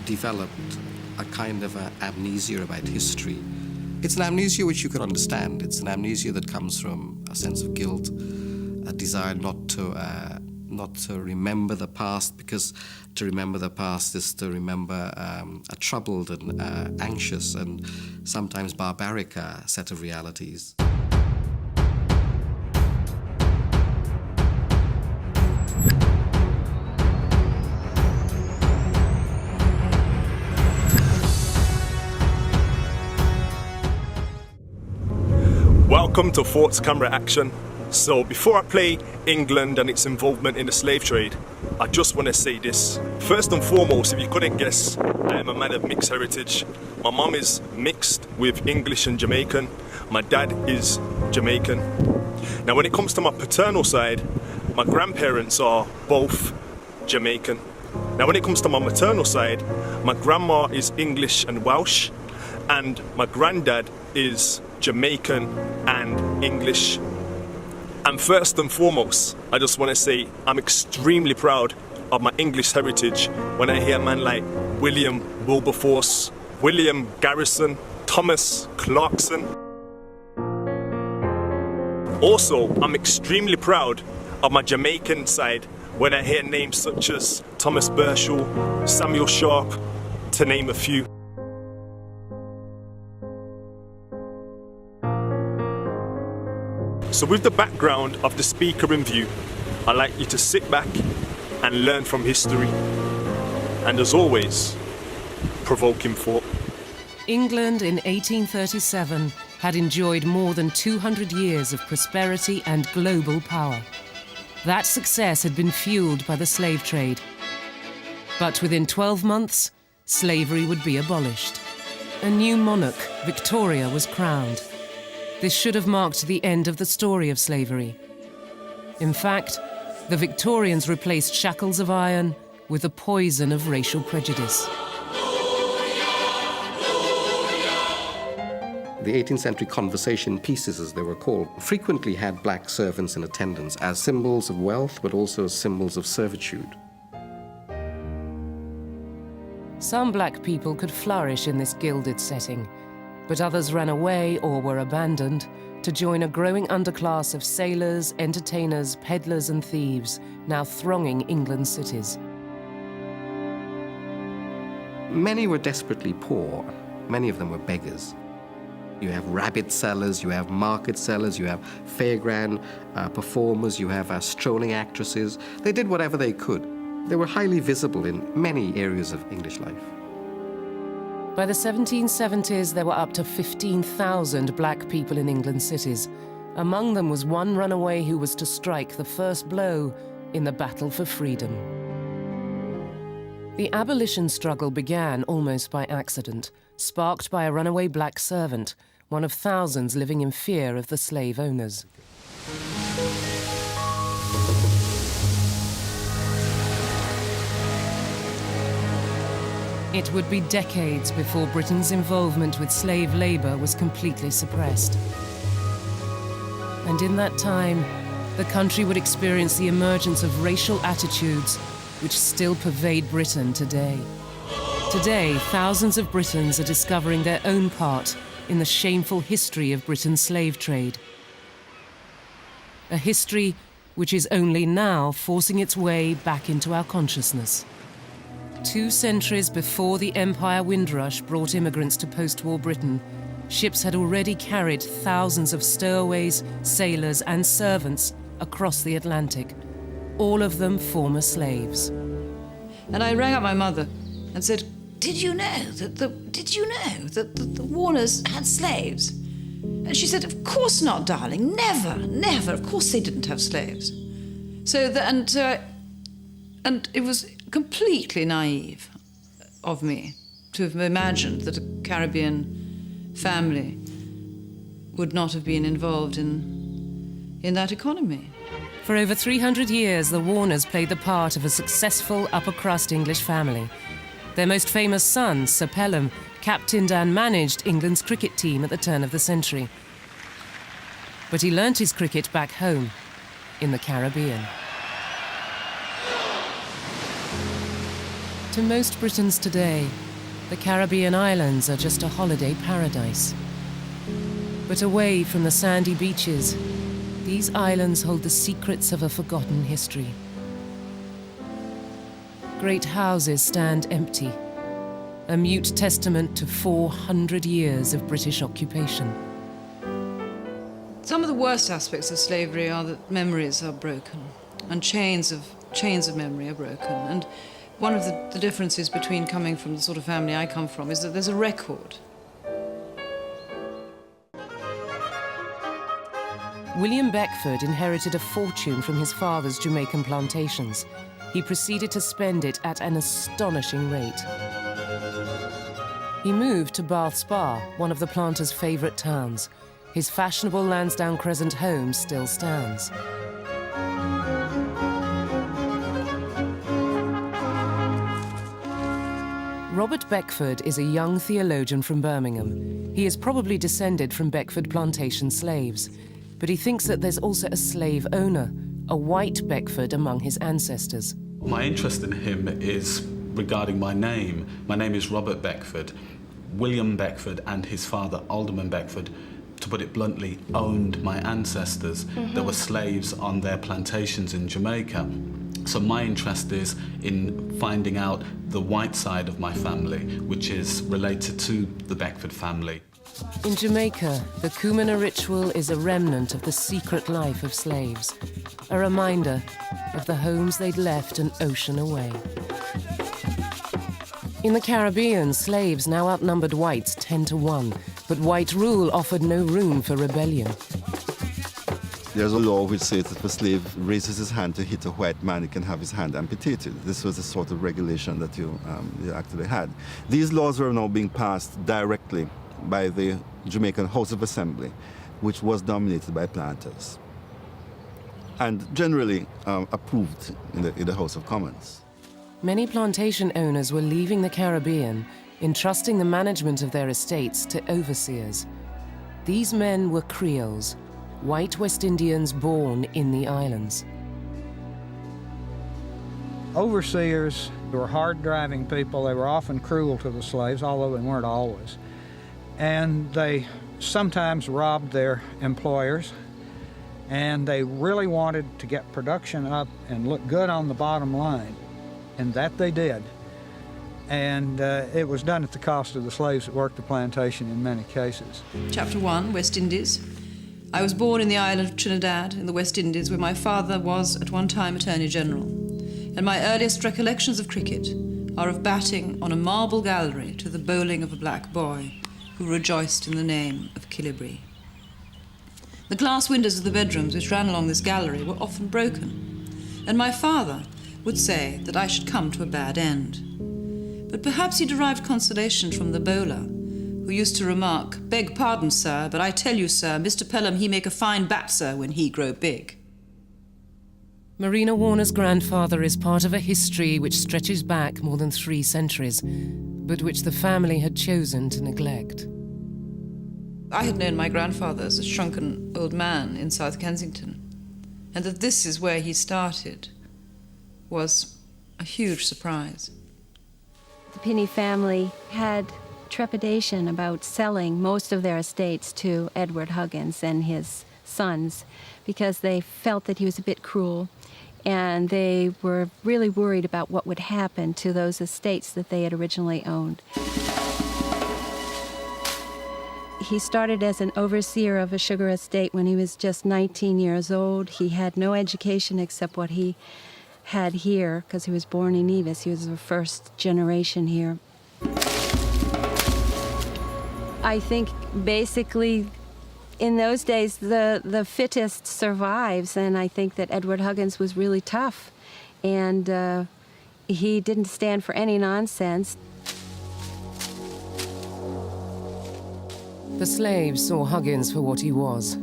developed a kind of amnesia about history. It's an amnesia which you can understand. It's an amnesia that comes from a sense of guilt, a desire not to remember the past, because to remember the past is to remember a troubled and anxious and sometimes barbaric set of realities. Welcome to Thoughts Camera Action. So before I play England and its involvement in the slave trade, I just want to say this. First and foremost, if you couldn't guess, I am a man of mixed heritage. My mum is mixed with English and Jamaican. My dad is Jamaican. Now when it comes to my paternal side, my grandparents are both Jamaican. Now when it comes to my maternal side, my grandma is English and Welsh, and my granddad is Jamaican and English. And first and foremost, I just want to say I'm extremely proud of my English heritage when I hear a man like William Wilberforce, William Garrison, Thomas Clarkson. Also, I'm extremely proud of my Jamaican side when I hear names such as Thomas Burchell, Samuel Sharp, to name a few. So with the background of the speaker in view, I'd like you to sit back and learn from history. And as always, provoking thought. England in 1837 had enjoyed more than 200 years of prosperity and global power. That success had been fueled by the slave trade. But within 12 months, slavery would be abolished. A new monarch, Victoria, was crowned. This should have marked the end of the story of slavery. In fact, the Victorians replaced shackles of iron with the poison of racial prejudice. The 18th century conversation pieces, as they were called, frequently had black servants in attendance as symbols of wealth, but also as symbols of servitude. Some black people could flourish in this gilded setting, but others ran away or were abandoned to join a growing underclass of sailors, entertainers, peddlers and thieves, now thronging England's cities. Many were desperately poor. Many of them were beggars. You have rabbit sellers, you have market sellers, you have fairground performers, you have strolling actresses. They did whatever they could. They were highly visible in many areas of English life. By the 1770s, there were up to 15,000 black people in England's cities. Among them was one runaway who was to strike the first blow in the battle for freedom. The abolition struggle began almost by accident, sparked by a runaway black servant, one of thousands living in fear of the slave owners. It would be decades before Britain's involvement with slave labour was completely suppressed. And in that time, the country would experience the emergence of racial attitudes which still pervade Britain today. Today, thousands of Britons are discovering their own part in the shameful history of Britain's slave trade. A history which is only now forcing its way back into our consciousness. 2 centuries before the Empire Windrush brought immigrants to post-war Britain, ships had already carried thousands of stowaways, sailors and servants across the Atlantic, all of them former slaves. And I rang up my mother and said, Did you know that the Warners had slaves? And she said, Of course not, darling, never, never, of course they didn't have slaves. And it was completely naive of me to have imagined that a Caribbean family would not have been involved in that economy. For over 300 years, the Warners played the part of a successful upper-crust English family. Their most famous son, Sir Pelham, captained and managed England's cricket team at the turn of the century. But he learnt his cricket back home, in the Caribbean. To most Britons today, the Caribbean islands are just a holiday paradise. But away from the sandy beaches, these islands hold the secrets of a forgotten history. Great houses stand empty, a mute testament to 400 years of British occupation. Some of the worst aspects of slavery are that memories are broken, and chains of memory are broken. And one of the differences between coming from the sort of family I come from is that there's a record. William Beckford inherited a fortune from his father's Jamaican plantations. He proceeded to spend it at an astonishing rate. He moved to Bath Spa, one of the planter's favourite towns. His fashionable Lansdowne Crescent home still stands. Robert Beckford is a young theologian from Birmingham. He is probably descended from Beckford plantation slaves, but he thinks that there's also a slave owner, a white Beckford among his ancestors. My interest in him is regarding my name. My name is Robert Beckford. William Beckford and his father, Alderman Beckford, to put it bluntly, owned my ancestors. There were slaves on their plantations in Jamaica. So my interest is in finding out the white side of my family, which is related to the Beckford family. In Jamaica, the Kumina ritual is a remnant of the secret life of slaves, a reminder of the homes they'd left an ocean away. In the Caribbean, slaves now outnumbered whites 10-1, but white rule offered no room for rebellion. There's a law which says that if a slave raises his hand to hit a white man, he can have his hand amputated. This was a sort of regulation that you actually had. These laws were now being passed directly by the Jamaican House of Assembly, which was dominated by planters, and generally approved in the House of Commons. Many plantation owners were leaving the Caribbean, entrusting the management of their estates to overseers. These men were Creoles, white West Indians born in the islands. Overseers were hard-driving people. They were often cruel to the slaves, although they weren't always. And they sometimes robbed their employers, and they really wanted to get production up and look good on the bottom line, and that they did. And it was done at the cost of the slaves that worked the plantation in many cases. Chapter 1, West Indies. I was born in the island of Trinidad in the West Indies, where my father was at one time Attorney General. And my earliest recollections of cricket are of batting on a marble gallery to the bowling of a black boy who rejoiced in the name of Killibree. The glass windows of the bedrooms which ran along this gallery were often broken, and my father would say that I should come to a bad end. But perhaps he derived consolation from the bowler, who used to remark, "Beg pardon, sir, but I tell you, sir, Mr. Pelham, he make a fine bat, sir, when he grow big." Marina Warner's grandfather is part of a history which stretches back more than 3 centuries, but which the family had chosen to neglect. I had known my grandfather as a shrunken old man in South Kensington, and that this is where he started was a huge surprise. The Pinney family had trepidation about selling most of their estates to Edward Huggins and his sons because they felt that he was a bit cruel, and they were really worried about what would happen to those estates that they had originally owned. He started as an overseer of a sugar estate when he was just 19 years old. He had no education except what he had here because he was born in Nevis. He was the first generation here. I think basically in those days the fittest survives, and I think that Edward Huggins was really tough, and he didn't stand for any nonsense. The slaves saw Huggins for what he was.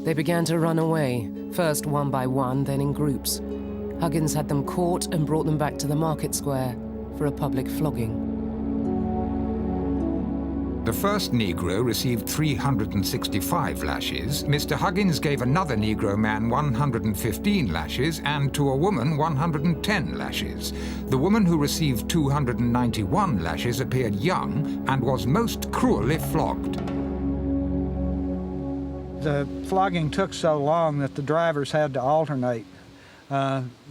They began to run away, first one by one, then in groups. Huggins had them caught and brought them back to the market square for a public flogging. The first Negro received 365 lashes. Mr. Huggins gave another Negro man 115 lashes, and to a woman 110 lashes. The woman who received 291 lashes appeared young and was most cruelly flogged. The flogging took so long that the drivers had to alternate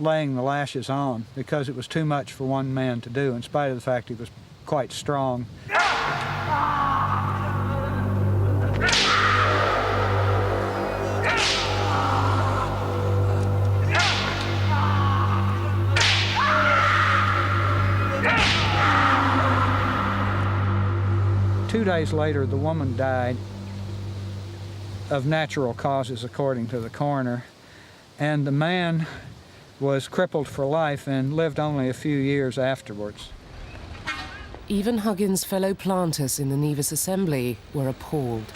laying the lashes on because it was too much for one man to do, in spite of the fact he was quite strong. 2 days later, the woman died of natural causes, according to the coroner, and the man was crippled for life and lived only a few years afterwards. Even Huggins' fellow planters in the Nevis Assembly were appalled.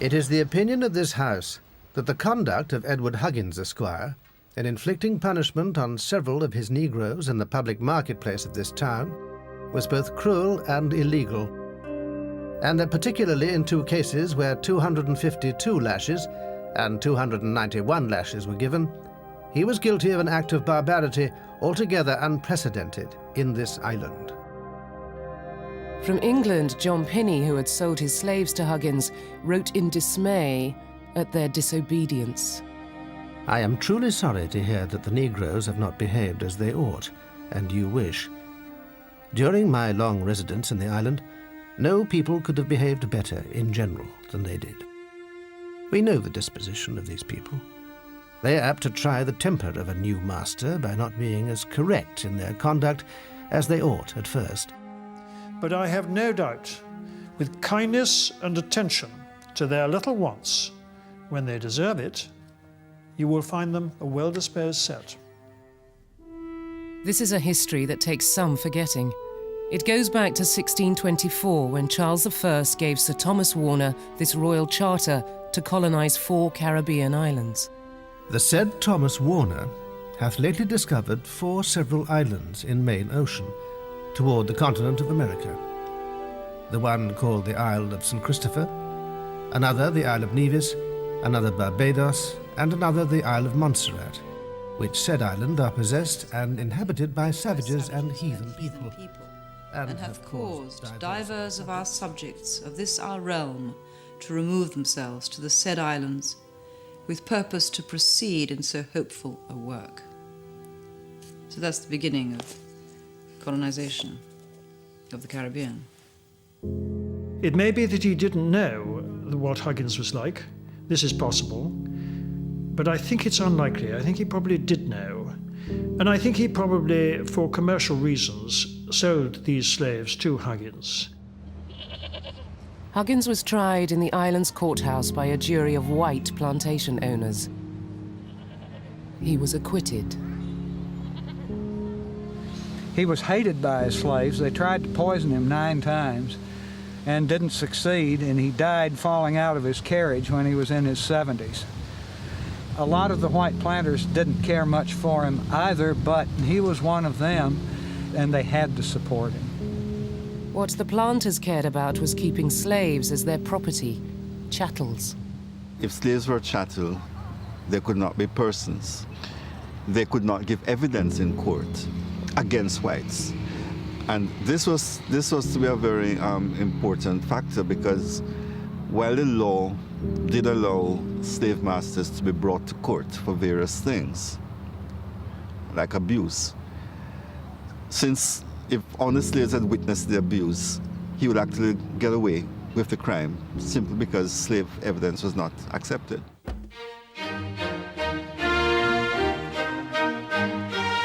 It is the opinion of this House that the conduct of Edward Huggins, Esquire, in inflicting punishment on several of his Negroes in the public marketplace of this town, was both cruel and illegal, and that particularly in 2 cases where 252 lashes and 291 lashes were given, he was guilty of an act of barbarity altogether unprecedented in this island. From England, John Pinney, who had sold his slaves to Huggins, wrote in dismay at their disobedience. I am truly sorry to hear that the Negroes have not behaved as they ought, and you wish. During my long residence in the island, no people could have behaved better in general than they did. We know the disposition of these people. They are apt to try the temper of a new master by not being as correct in their conduct as they ought at first. But I have no doubt, with kindness and attention to their little wants, when they deserve it, you will find them a well-disposed set. This is a history that takes some forgetting. It goes back to 1624, when Charles I gave Sir Thomas Warner this royal charter to colonize 4 Caribbean islands. The said Thomas Warner hath lately discovered 4 several islands in main ocean, toward the continent of America. The one called the Isle of St. Christopher, another the Isle of Nevis, another Barbados, and another the Isle of Montserrat, which said island are possessed and inhabited by savages and heathen people, and have caused divers of our subjects of this our realm to remove themselves to the said islands, with purpose to proceed in so hopeful a work. So that's the beginning of colonization of the Caribbean. It may be that he didn't know what Huggins was like. This is possible. But I think it's unlikely. I think he probably did know. And I think he probably, for commercial reasons, sold these slaves to Huggins. Huggins was tried in the island's courthouse by a jury of white plantation owners. He was acquitted. He was hated by his slaves. They tried to poison him 9 times and didn't succeed, and he died falling out of his carriage when he was in his 70s. A lot of the white planters didn't care much for him either, but he was one of them, and they had to support him. What the planters cared about was keeping slaves as their property, chattels. If slaves were chattel, they could not be persons. They could not give evidence in court against whites. And this was to be a very important factor, because while the law did allow slave masters to be brought to court for various things, like abuse, since if honest slaves had witnessed the abuse, he would actually get away with the crime simply because slave evidence was not accepted.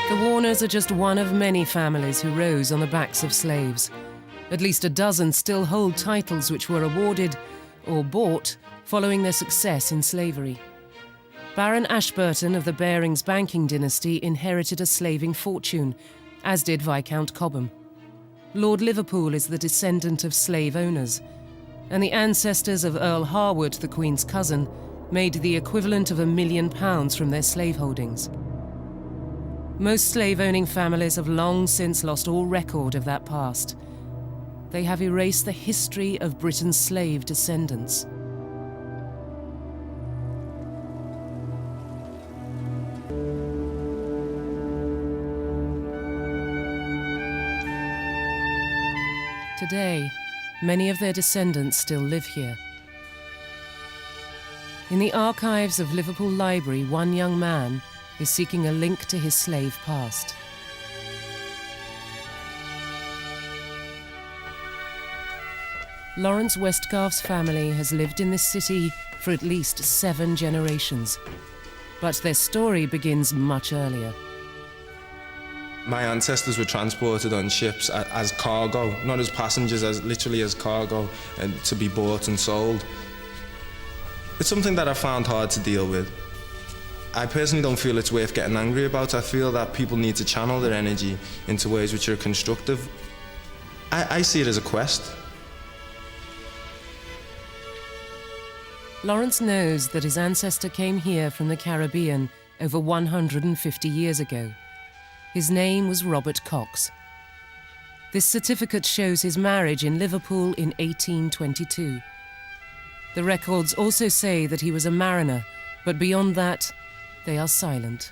The Warners are just one of many families who rose on the backs of slaves. At least a dozen still hold titles which were awarded or bought following their success in slavery. Baron Ashburton of the Barings banking dynasty inherited a slaving fortune, as did Viscount Cobham. Lord Liverpool is the descendant of slave owners, and the ancestors of Earl Harwood, the Queen's cousin, made the equivalent of £1 million from their slave holdings. Most slave-owning families have long since lost all record of that past. they have erased the history of Britain's slave descendants. Today, many of their descendants still live here. In the archives of Liverpool Library, one young man is seeking a link to his slave past. Lawrence Westgarth's family has lived in this city for at least 7 generations, but their story begins much earlier. My ancestors were transported on ships as cargo, not as passengers, as literally as cargo, and to be bought and sold. It's something that I found hard to deal with. I personally don't feel it's worth getting angry about. I feel that people need to channel their energy into ways which are constructive. I see it as a quest. Lawrence knows that his ancestor came here from the Caribbean over 150 years ago. His name was Robert Cox. This certificate shows his marriage in Liverpool in 1822. The records also say that he was a mariner, but beyond that, they are silent.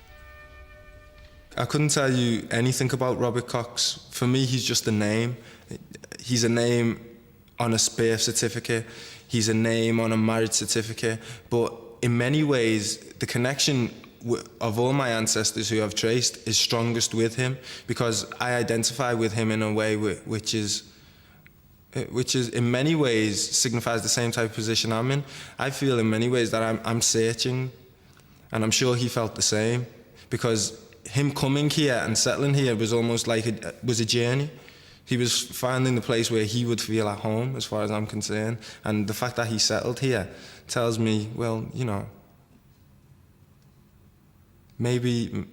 I couldn't tell you anything about Robert Cox. For me, he's just a name. He's a name on a birth certificate. He's a name on a marriage certificate. But in many ways, the connection of all my ancestors who I've traced is strongest with him, because I identify with him in a way which is in many ways signifies the same type of position I'm in. I feel in many ways that I'm searching, and I'm sure he felt the same, because him coming here and settling here was almost like a journey. He was finding the place where he would feel at home, as far as I'm concerned. And the fact that he settled here tells me, well, you know, maybe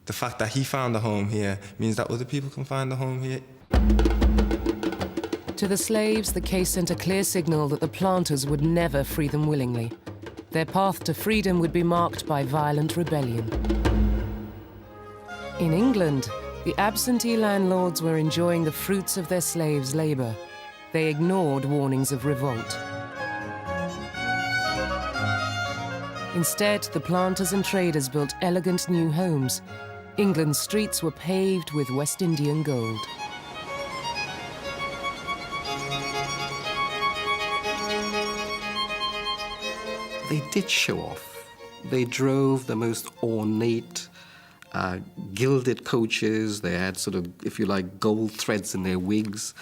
the fact that he found a home here means that other people can find a home here. To the slaves, the case sent a clear signal that the planters would never free them willingly. Their path to freedom would be marked by violent rebellion. In England, the absentee landlords were enjoying the fruits of their slaves' labor. They ignored warnings of revolt. Instead, the planters and traders built elegant new homes. England's streets were paved with West Indian gold. They did show off. They drove the most ornate, gilded coaches. They had sort of, if you like, gold threads in their wigs.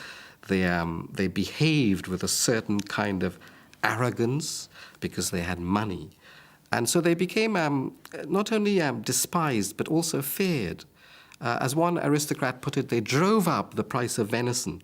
They behaved with a certain kind of arrogance because they had money. And so they became not only despised, but also feared. As one aristocrat put it, they drove up the price of venison,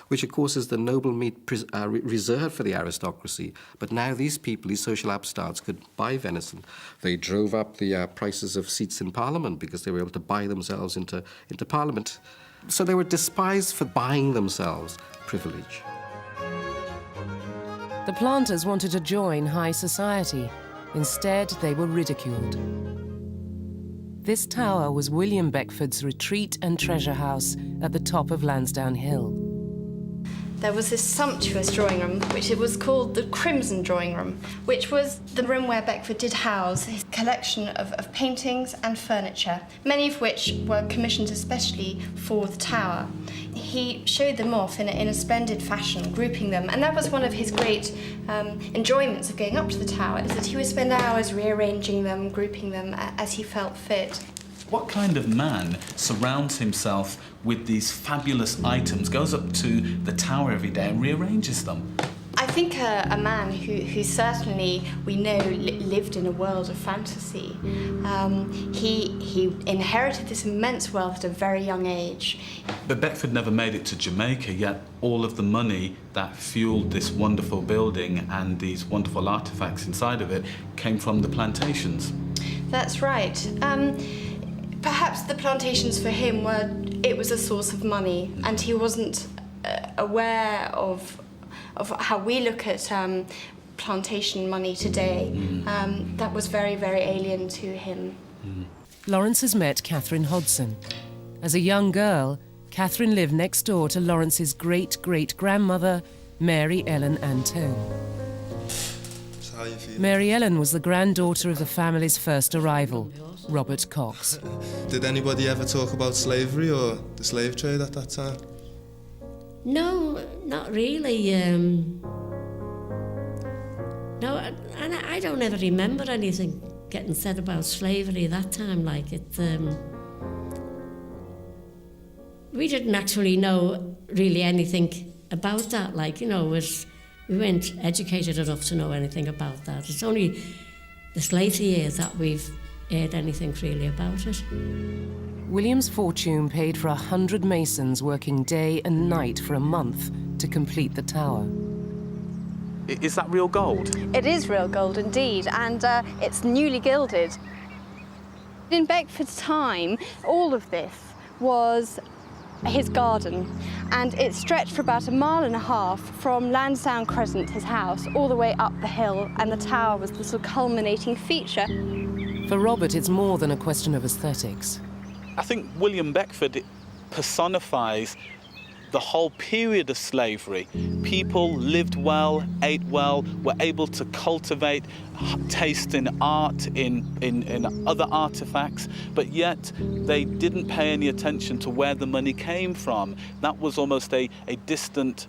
which of course is the noble meat reserved for the aristocracy. But now these people, these social upstarts, could buy venison. They drove up the prices of seats in Parliament because they were able to buy themselves into Parliament. So they were despised for buying themselves privilege. The planters wanted to join high society. Instead, they were ridiculed. This tower was William Beckford's retreat and treasure house at the top of Lansdowne Hill. There was this sumptuous drawing room, which it was called the Crimson Drawing Room, which was the room where Beckford did house his collection of paintings and furniture, many of which were commissioned especially for the tower. He showed them off in a splendid fashion, grouping them, and that was one of his great enjoyments of going up to the tower, is that he would spend hours rearranging them, grouping them as he felt fit. What kind of man surrounds himself with these fabulous items, goes up to the tower every day and rearranges them? I think a man who certainly we know lived in a world of fantasy. He inherited this immense wealth at a very young age. But Beckford never made it to Jamaica, yet all of the money that fueled this wonderful building and these wonderful artifacts inside of it came from the plantations. That's right. Perhaps the plantations for him it was a source of money, and he wasn't aware of how we look at plantation money today. That was very, very alien to him. Lawrence has met Catherine Hodson. As a young girl, Catherine lived next door to Lawrence's great-great-grandmother, Mary Ellen Antone. So how you feel? Mary Ellen was the granddaughter of the family's first arrival, Robert Cox. Did anybody ever talk about slavery or the slave trade at that time? No, not really. No, and I don't ever remember anything getting said about slavery that time. Like it, we didn't actually know really anything about that. Like, you know, we weren't educated enough to know anything about that. It's only this later years that we've heard anything really about it. William's fortune paid for 100 masons working day and night for a month to complete the tower. Is that real gold? It is real gold indeed, and it's newly gilded. In Beckford's time, all of this was his garden, and it stretched for about 1.5 miles from Lansdowne Crescent, his house, all the way up the hill, and the tower was the sort of culminating feature. For Robert, it's more than a question of aesthetics. I think William Beckford personifies the whole period of slavery. People lived well, ate well, were able to cultivate taste in art, in other artifacts, but yet they didn't pay any attention to where the money came from. That was almost a distant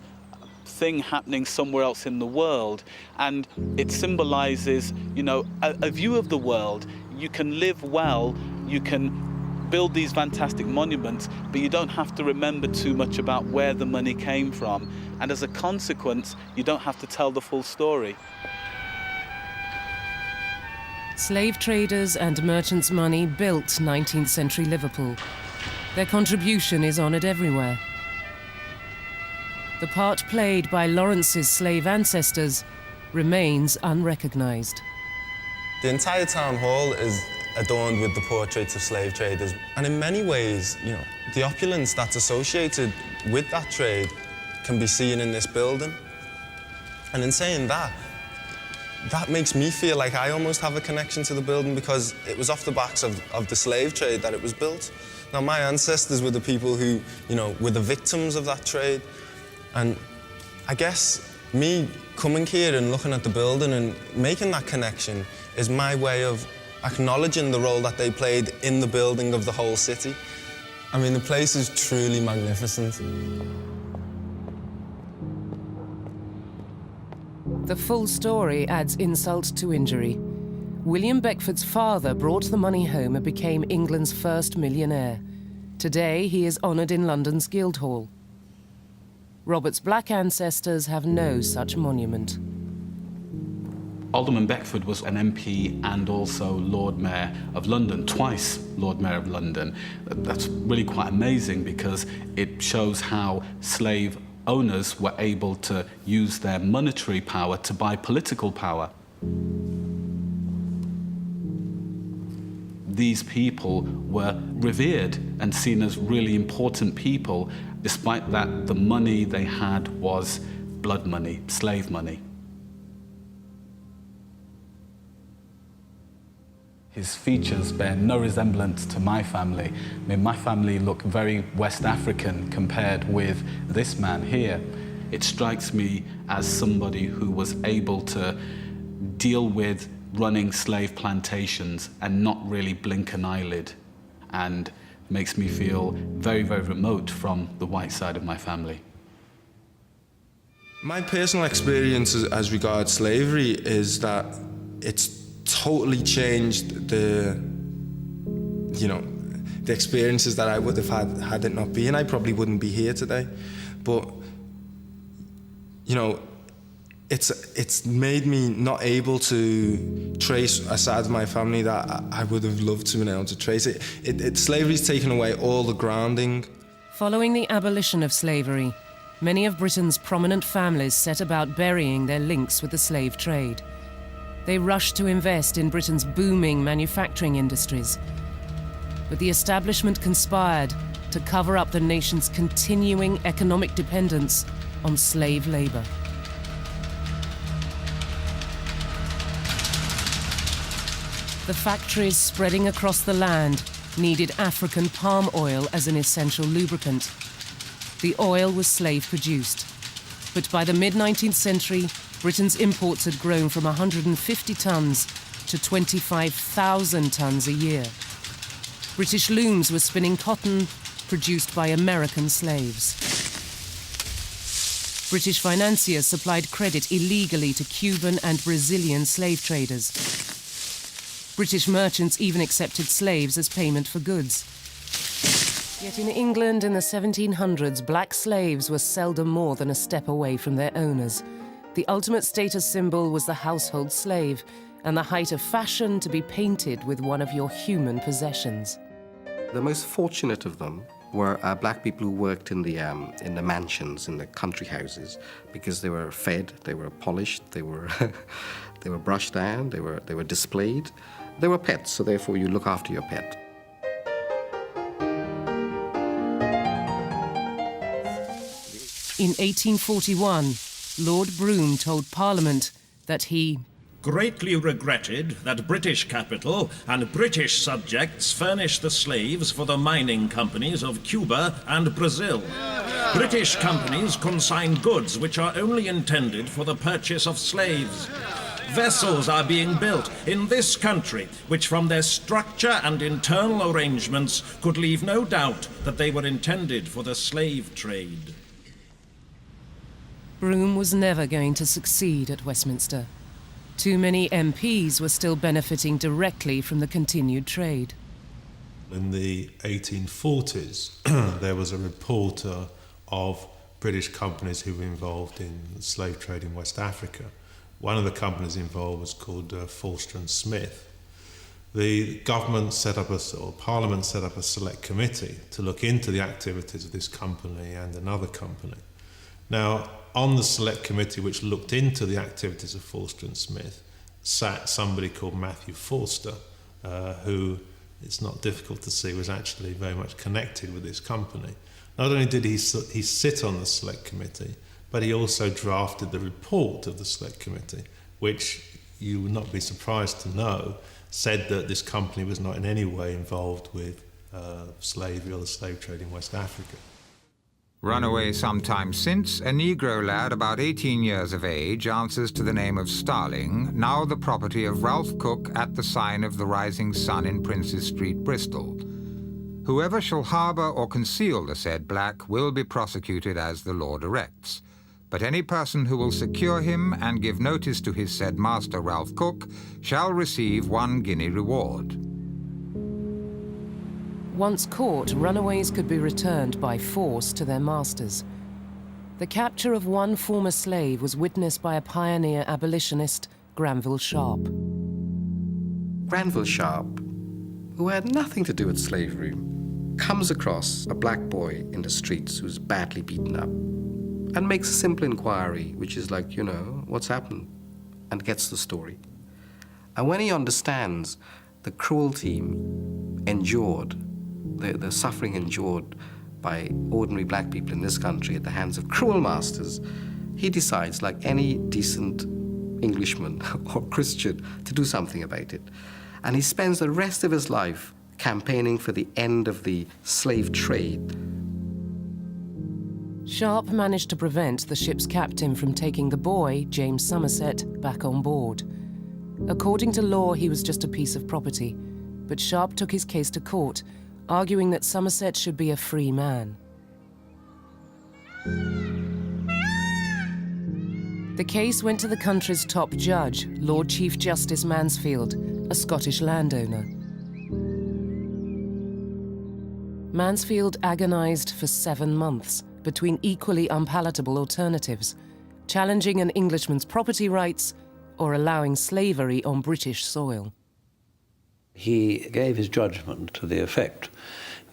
thing happening somewhere else in the world, and it symbolizes, you know, a view of the world. You can live well, you can build these fantastic monuments, but you don't have to remember too much about where the money came from. And as a consequence, you don't have to tell the full story. Slave traders and merchants' money built 19th century Liverpool. Their contribution is honoured everywhere. The part played by Lawrence's slave ancestors remains unrecognised. The entire town hall is adorned with the portraits of slave traders. And in many ways, you know, the opulence that's associated with that trade can be seen in this building. And in saying that, that makes me feel like I almost have a connection to the building because it was off the backs of the slave trade that it was built. Now, my ancestors were the people who, you know, were the victims of that trade. And I guess me coming here and looking at the building and making that connection is my way of acknowledging the role that they played in the building of the whole city. I mean, the place is truly magnificent. The full story adds insult to injury. William Beckford's father brought the money home and became England's first millionaire. Today, he is honoured in London's Guildhall. Robert's black ancestors have no such monument. Alderman Beckford was an MP and also Lord Mayor of London, twice Lord Mayor of London. That's really quite amazing because it shows how slave owners were able to use their monetary power to buy political power. These people were revered and seen as really important people, despite that the money they had was blood money, slave money. His features bear no resemblance to my family. I mean, my family look very West African compared with this man here. It strikes me as somebody who was able to deal with running slave plantations and not really blink an eyelid, and makes me feel very, very remote from the white side of my family. My personal experience as regards slavery is that it's totally changed the experiences that I would have had it not been. I probably wouldn't be here today, but you know, it's made me not able to trace a side of my family that I would have loved to be able to trace. Slavery's taken away all the grounding. Following the abolition of slavery, many of Britain's prominent families set about burying their links with the slave trade. They rushed to invest in Britain's booming manufacturing industries. But the establishment conspired to cover up the nation's continuing economic dependence on slave labor. The factories spreading across the land needed African palm oil as an essential lubricant, The oil was slave-produced. But by the mid-19th century, Britain's imports had grown from 150 tons to 25,000 tons a year. British looms were spinning cotton produced by American slaves. British financiers supplied credit illegally to Cuban and Brazilian slave traders. British merchants even accepted slaves as payment for goods. Yet in England in the 1700s, black slaves were seldom more than a step away from their owners. The ultimate status symbol was the household slave, and the height of fashion to be painted with one of your human possessions. The most fortunate of them were black people who worked in the mansions, in the country houses, because they were fed, they were polished, they were they were brushed down, they were displayed. They were pets, so therefore you look after your pet. In 1841, Lord Brougham told Parliament that he greatly regretted that British capital and British subjects furnished the slaves for the mining companies of Cuba and Brazil. British companies consign goods which are only intended for the purchase of slaves. Vessels are being built in this country which from their structure and internal arrangements could leave no doubt that they were intended for the slave trade. Brougham was never going to succeed at Westminster. Too many MPs were still benefiting directly from the continued trade. In the 1840s, there was a report of British companies who were involved in slave trade in West Africa. One of the companies involved was called Forster and Smith. The government set up or Parliament set up a select committee to look into the activities of this company and another company. Now, on the select committee which looked into the activities of Forster and Smith sat somebody called Matthew Forster, who, it's not difficult to see, was actually very much connected with this company. Not only did he sit on the select committee, but he also drafted the report of the select committee, which you would not be surprised to know said that this company was not in any way involved with slavery or the slave trade in West Africa. Run away sometime since, a Negro lad about 18 years of age answers to the name of Starling, now the property of Ralph Cook at the sign of the Rising Sun in Princes Street, Bristol. Whoever shall harbour or conceal the said black will be prosecuted as the law directs. But any person who will secure him and give notice to his said master Ralph Cook shall receive 1 guinea reward. Once caught, runaways could be returned by force to their masters. The capture of one former slave was witnessed by a pioneer abolitionist, Granville Sharp. Granville Sharp, who had nothing to do with slavery, comes across a black boy in the streets who's badly beaten up and makes a simple inquiry, which is like, you know, what's happened, and gets the story. And when he understands the cruelty endured, the suffering endured by ordinary black people in this country at the hands of cruel masters, he decides, like any decent Englishman or Christian, to do something about it. And he spends the rest of his life campaigning for the end of the slave trade. Sharp managed to prevent the ship's captain from taking the boy, James Somerset, back on board. According to law, he was just a piece of property, but Sharp took his case to court, arguing that Somerset should be a free man. The case went to the country's top judge, Lord Chief Justice Mansfield, a Scottish landowner. Mansfield agonized for 7 months between equally unpalatable alternatives, challenging an Englishman's property rights or allowing slavery on British soil. He gave his judgment to the effect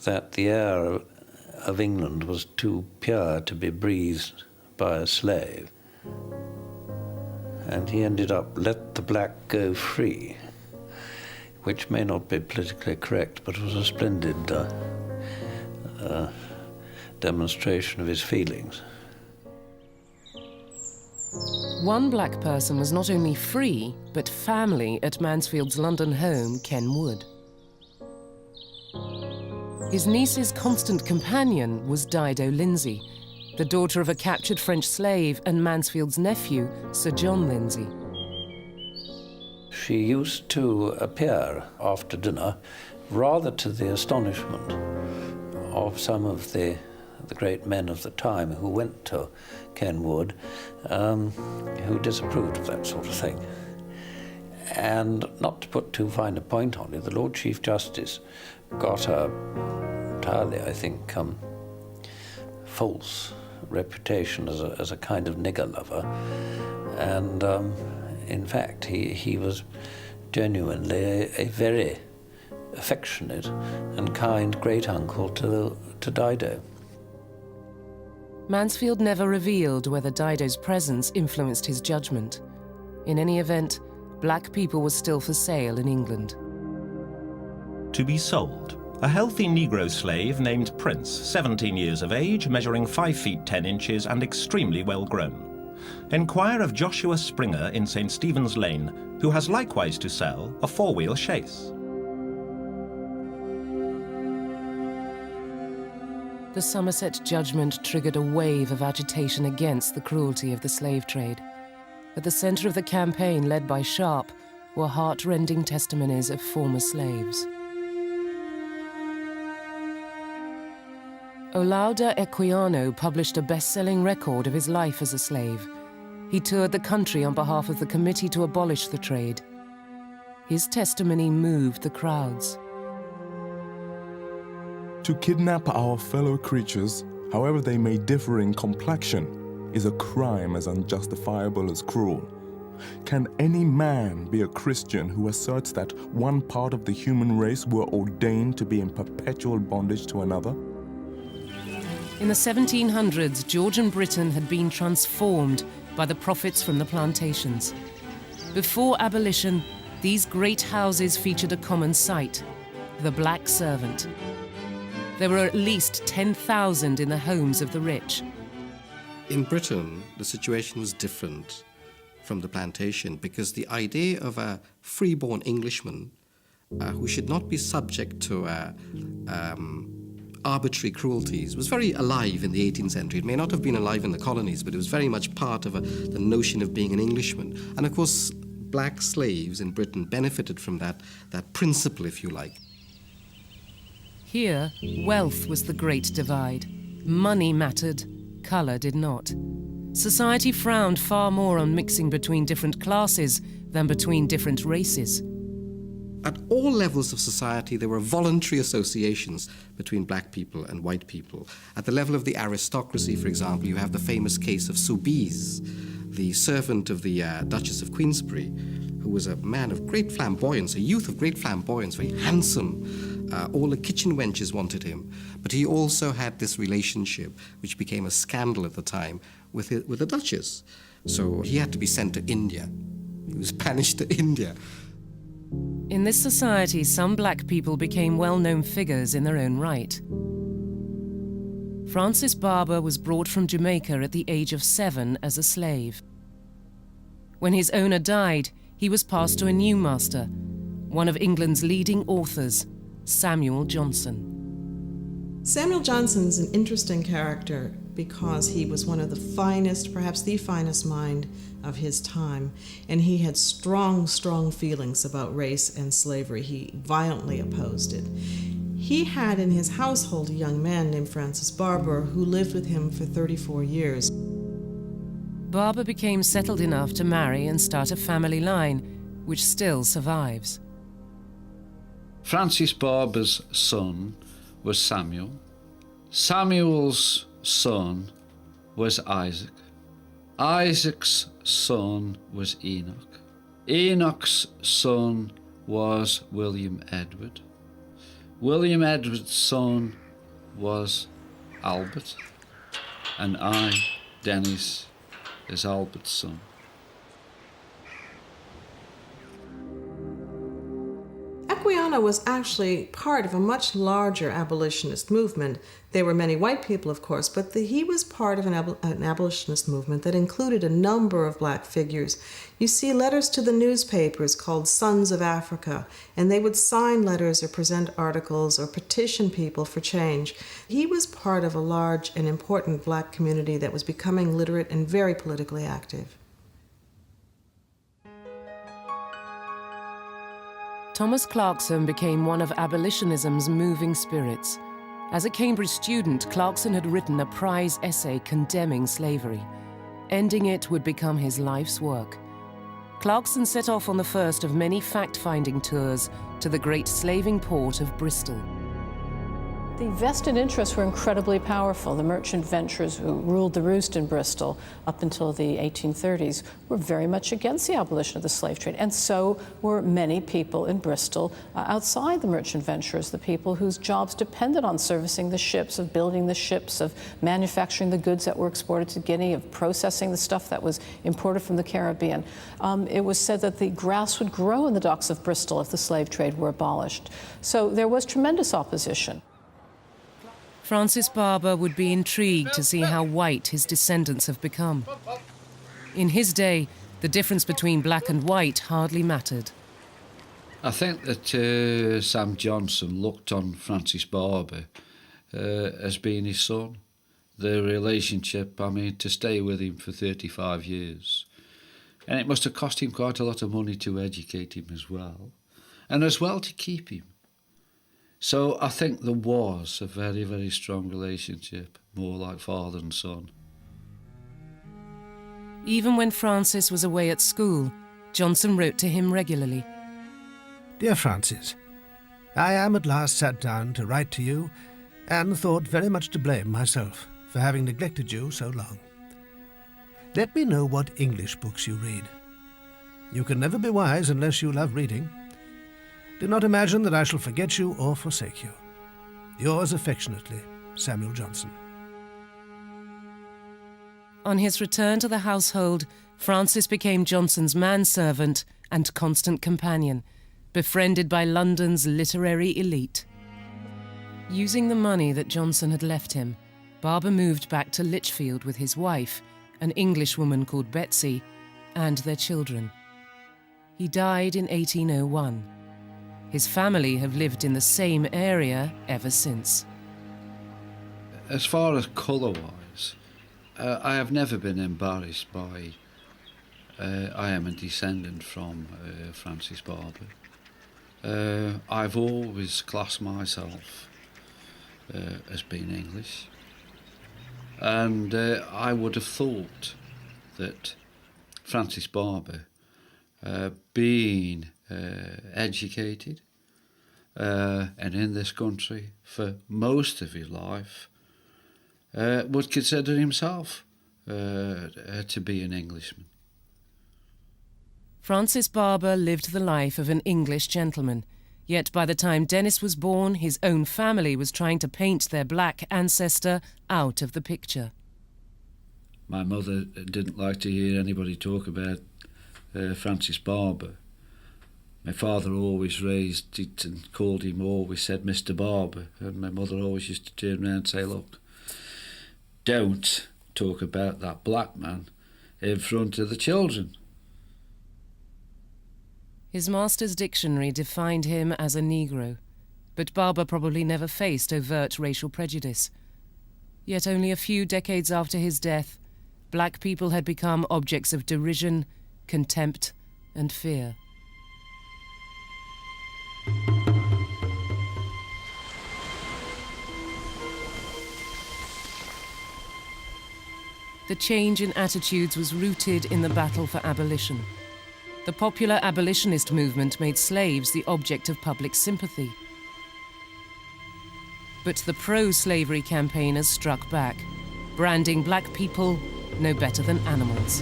that the air of England was too pure to be breathed by a slave. And he ended up, let the black go free, which may not be politically correct, but was a splendid demonstration of his feelings. One black person was not only free, but family at Mansfield's London home, Ken Wood. His niece's constant companion was Dido Lindsay, the daughter of a captured French slave and Mansfield's nephew, Sir John Lindsay. She used to appear after dinner, rather to the astonishment of some of the great men of the time who went to Kenwood, who disapproved of that sort of thing. And not to put too fine a point on it, the Lord Chief Justice got a entirely, I think, false reputation as a kind of nigger lover. And in fact, he was genuinely a very affectionate and kind great-uncle to Dido. Mansfield never revealed whether Dido's presence influenced his judgment. In any event, black people were still for sale in England. To be sold, a healthy Negro slave named Prince, 17 years of age, measuring 5 feet 10 inches and extremely well grown. Enquire of Joshua Springer in St. Stephen's Lane, who has likewise to sell a 4-wheel chaise. The Somerset judgment triggered a wave of agitation against the cruelty of the slave trade. At the center of the campaign led by Sharp were heart-rending testimonies of former slaves. Olaudah Equiano published a best-selling record of his life as a slave. He toured the country on behalf of the Committee to Abolish the Trade. His testimony moved the crowds. To kidnap our fellow creatures, however they may differ in complexion, is a crime as unjustifiable as cruel. Can any man be a Christian who asserts that one part of the human race were ordained to be in perpetual bondage to another? In the 1700s, Georgian Britain had been transformed by the profits from the plantations. Before abolition, these great houses featured a common sight: the black servant. There were at least 10,000 in the homes of the rich. In Britain, the situation was different from the plantation because the idea of a freeborn Englishman who should not be subject to arbitrary cruelties was very alive in the 18th century. It may not have been alive in the colonies, but it was very much part of the notion of being an Englishman. And of course, black slaves in Britain benefited from that principle, if you like. Here, wealth was the great divide. Money mattered, color did not. Society frowned far more on mixing between different classes than between different races. At all levels of society, there were voluntary associations between black people and white people. At the level of the aristocracy, for example, you have the famous case of Soubise, the servant of the Duchess of Queensberry, who was a man of great flamboyance, a youth of great flamboyance, very handsome. All the kitchen wenches wanted him. But he also had this relationship, which became a scandal at the time, with the Duchess. So he had to be sent to India. He was banished to India. In this society, some black people became well-known figures in their own right. Francis Barber was brought from Jamaica at the age of 7 as a slave. When his owner died, he was passed to a new master, one of England's leading authors, Samuel Johnson. Samuel Johnson's an interesting character because he was one of the finest, perhaps the finest mind of his time, and he had strong, strong feelings about race and slavery. He violently opposed it. He had in his household a young man named Francis Barber who lived with him for 34 years. Barber became settled enough to marry and start a family line, which still survives. Francis Barber's son was Samuel. Samuel's son was Isaac. Isaac's son was Enoch. Enoch's son was William Edward. William Edward's son was Albert. And I, Dennis, is Albert's son. Equiano was actually part of a much larger abolitionist movement. There were many white people, of course, but he was part of an abolitionist movement that included a number of black figures. You see letters to the newspapers called Sons of Africa, and they would sign letters or present articles or petition people for change. He was part of a large and important black community that was becoming literate and very politically active. Thomas Clarkson became one of abolitionism's moving spirits. As a Cambridge student, Clarkson had written a prize essay condemning slavery. Ending it would become his life's work. Clarkson set off on the first of many fact-finding tours to the great slaving port of Bristol. The vested interests were incredibly powerful. The merchant ventures who ruled the roost in Bristol up until the 1830s were very much against the abolition of the slave trade, and so were many people in Bristol outside the merchant ventures, the people whose jobs depended on servicing the ships, of building the ships, of manufacturing the goods that were exported to Guinea, of processing the stuff that was imported from the Caribbean. It was said that the grass would grow in the docks of Bristol if the slave trade were abolished. So there was tremendous opposition. Francis Barber would be intrigued to see how white his descendants have become. In his day, the difference between black and white hardly mattered. I think that Sam Johnson looked on Francis Barber as being his son. The relationship, I mean, to stay with him for 35 years. And it must have cost him quite a lot of money to educate him as well, and as well to keep him. So I think there was a very, very strong relationship, more like father and son. Even when Francis was away at school, Johnson wrote to him regularly. Dear Francis, I am at last sat down to write to you, and thought very much to blame myself for having neglected you so long. Let me know what English books you read. You can never be wise unless you love reading. Do not imagine that I shall forget you or forsake you. Yours affectionately, Samuel Johnson. On his return to the household, Francis became Johnson's manservant and constant companion, befriended by London's literary elite. Using the money that Johnson had left him, Barber moved back to Lichfield with his wife, an Englishwoman called Betsy, and their children. He died in 1801. His family have lived in the same area ever since. As far as colour-wise, I have never been embarrassed by... I am a descendant from Francis Barber. I've always classed myself as being English. And I would have thought that Francis Barber, being educated and in this country for most of his life, would consider himself to be an Englishman. Francis Barber lived the life of an English gentleman, yet by the time Dennis was born, his own family was trying to paint their black ancestor out of the picture. My mother didn't like to hear anybody talk about Francis Barber. My father always raised it and called him, always said Mr. Barber, and my mother always used to turn around and say, look, don't talk about that black man in front of the children. His master's dictionary defined him as a Negro, but Barber probably never faced overt racial prejudice. Yet only a few decades after his death, black people had become objects of derision, contempt, and fear. The change in attitudes was rooted in the battle for abolition. The popular abolitionist movement made slaves the object of public sympathy. But the pro-slavery campaigners struck back, branding black people no better than animals.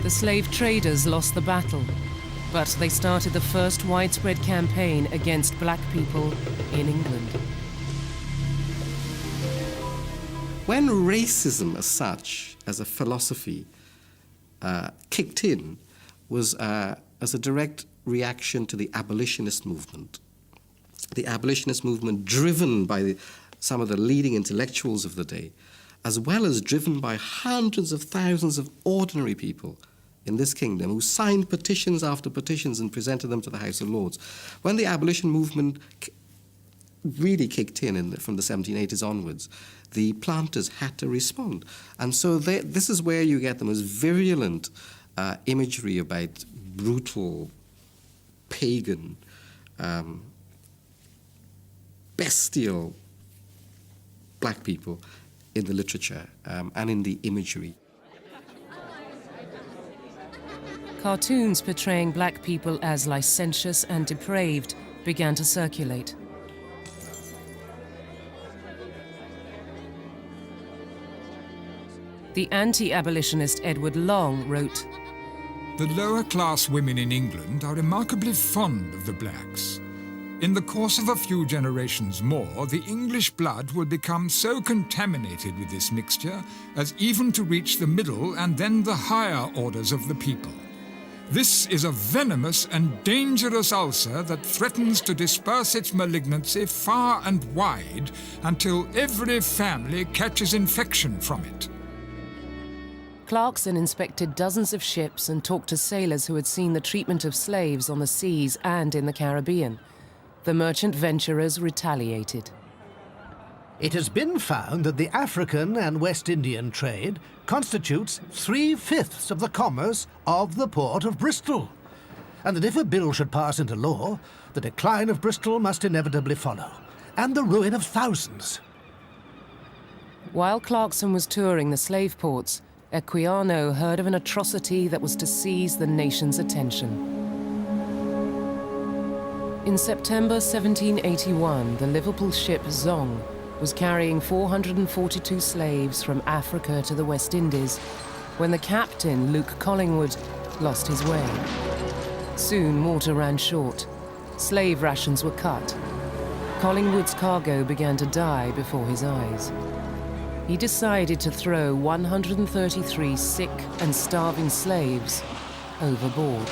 The slave traders lost the battle, but they started the first widespread campaign against black people in England. When racism as such, as a philosophy, kicked in was as a direct reaction to the abolitionist movement. The abolitionist movement driven by some of the leading intellectuals of the day, as well as driven by hundreds of thousands of ordinary people in this kingdom who signed petitions after petitions and presented them to the House of Lords. When the abolition movement really kicked in from the 1780s onwards, the planters had to respond. And so this is where you get the most virulent imagery about brutal, pagan, bestial black people in the literature and in the imagery. Cartoons portraying black people as licentious and depraved began to circulate. The anti-abolitionist Edward Long wrote, "The lower class women in England are remarkably fond of the blacks. In the course of a few generations more, the English blood will become so contaminated with this mixture as even to reach the middle and then the higher orders of the people. This is a venomous and dangerous ulcer that threatens to disperse its malignancy far and wide until every family catches infection from it." Clarkson inspected dozens of ships and talked to sailors who had seen the treatment of slaves on the seas and in the Caribbean. The merchant venturers retaliated. It has been found that the African and West Indian trade constitutes 3/5 of the commerce of the port of Bristol, and that if a bill should pass into law, the decline of Bristol must inevitably follow, and the ruin of thousands. While Clarkson was touring the slave ports, Equiano heard of an atrocity that was to seize the nation's attention. In September 1781, the Liverpool ship Zong was carrying 442 slaves from Africa to the West Indies when the captain, Luke Collingwood, lost his way. Soon water ran short. Slave rations were cut. Collingwood's cargo began to die before his eyes. He decided to throw 133 sick and starving slaves overboard.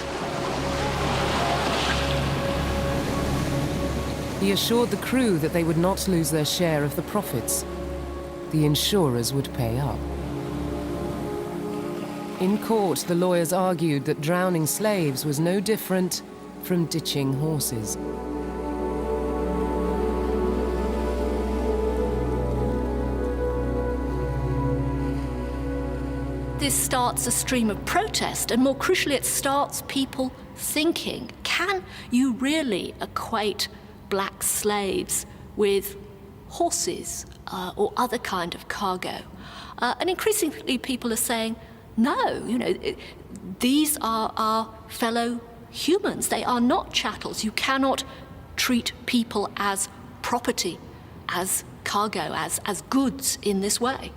He assured the crew that they would not lose their share of the profits. The insurers would pay up. In court, the lawyers argued that drowning slaves was no different from ditching horses. This starts a stream of protest, and more crucially, it starts people thinking, can you really equate black slaves with horses or other kind of cargo? And increasingly people are saying, no, these are our fellow humans. They are not chattels. You cannot treat people as property, as cargo, as goods in this way.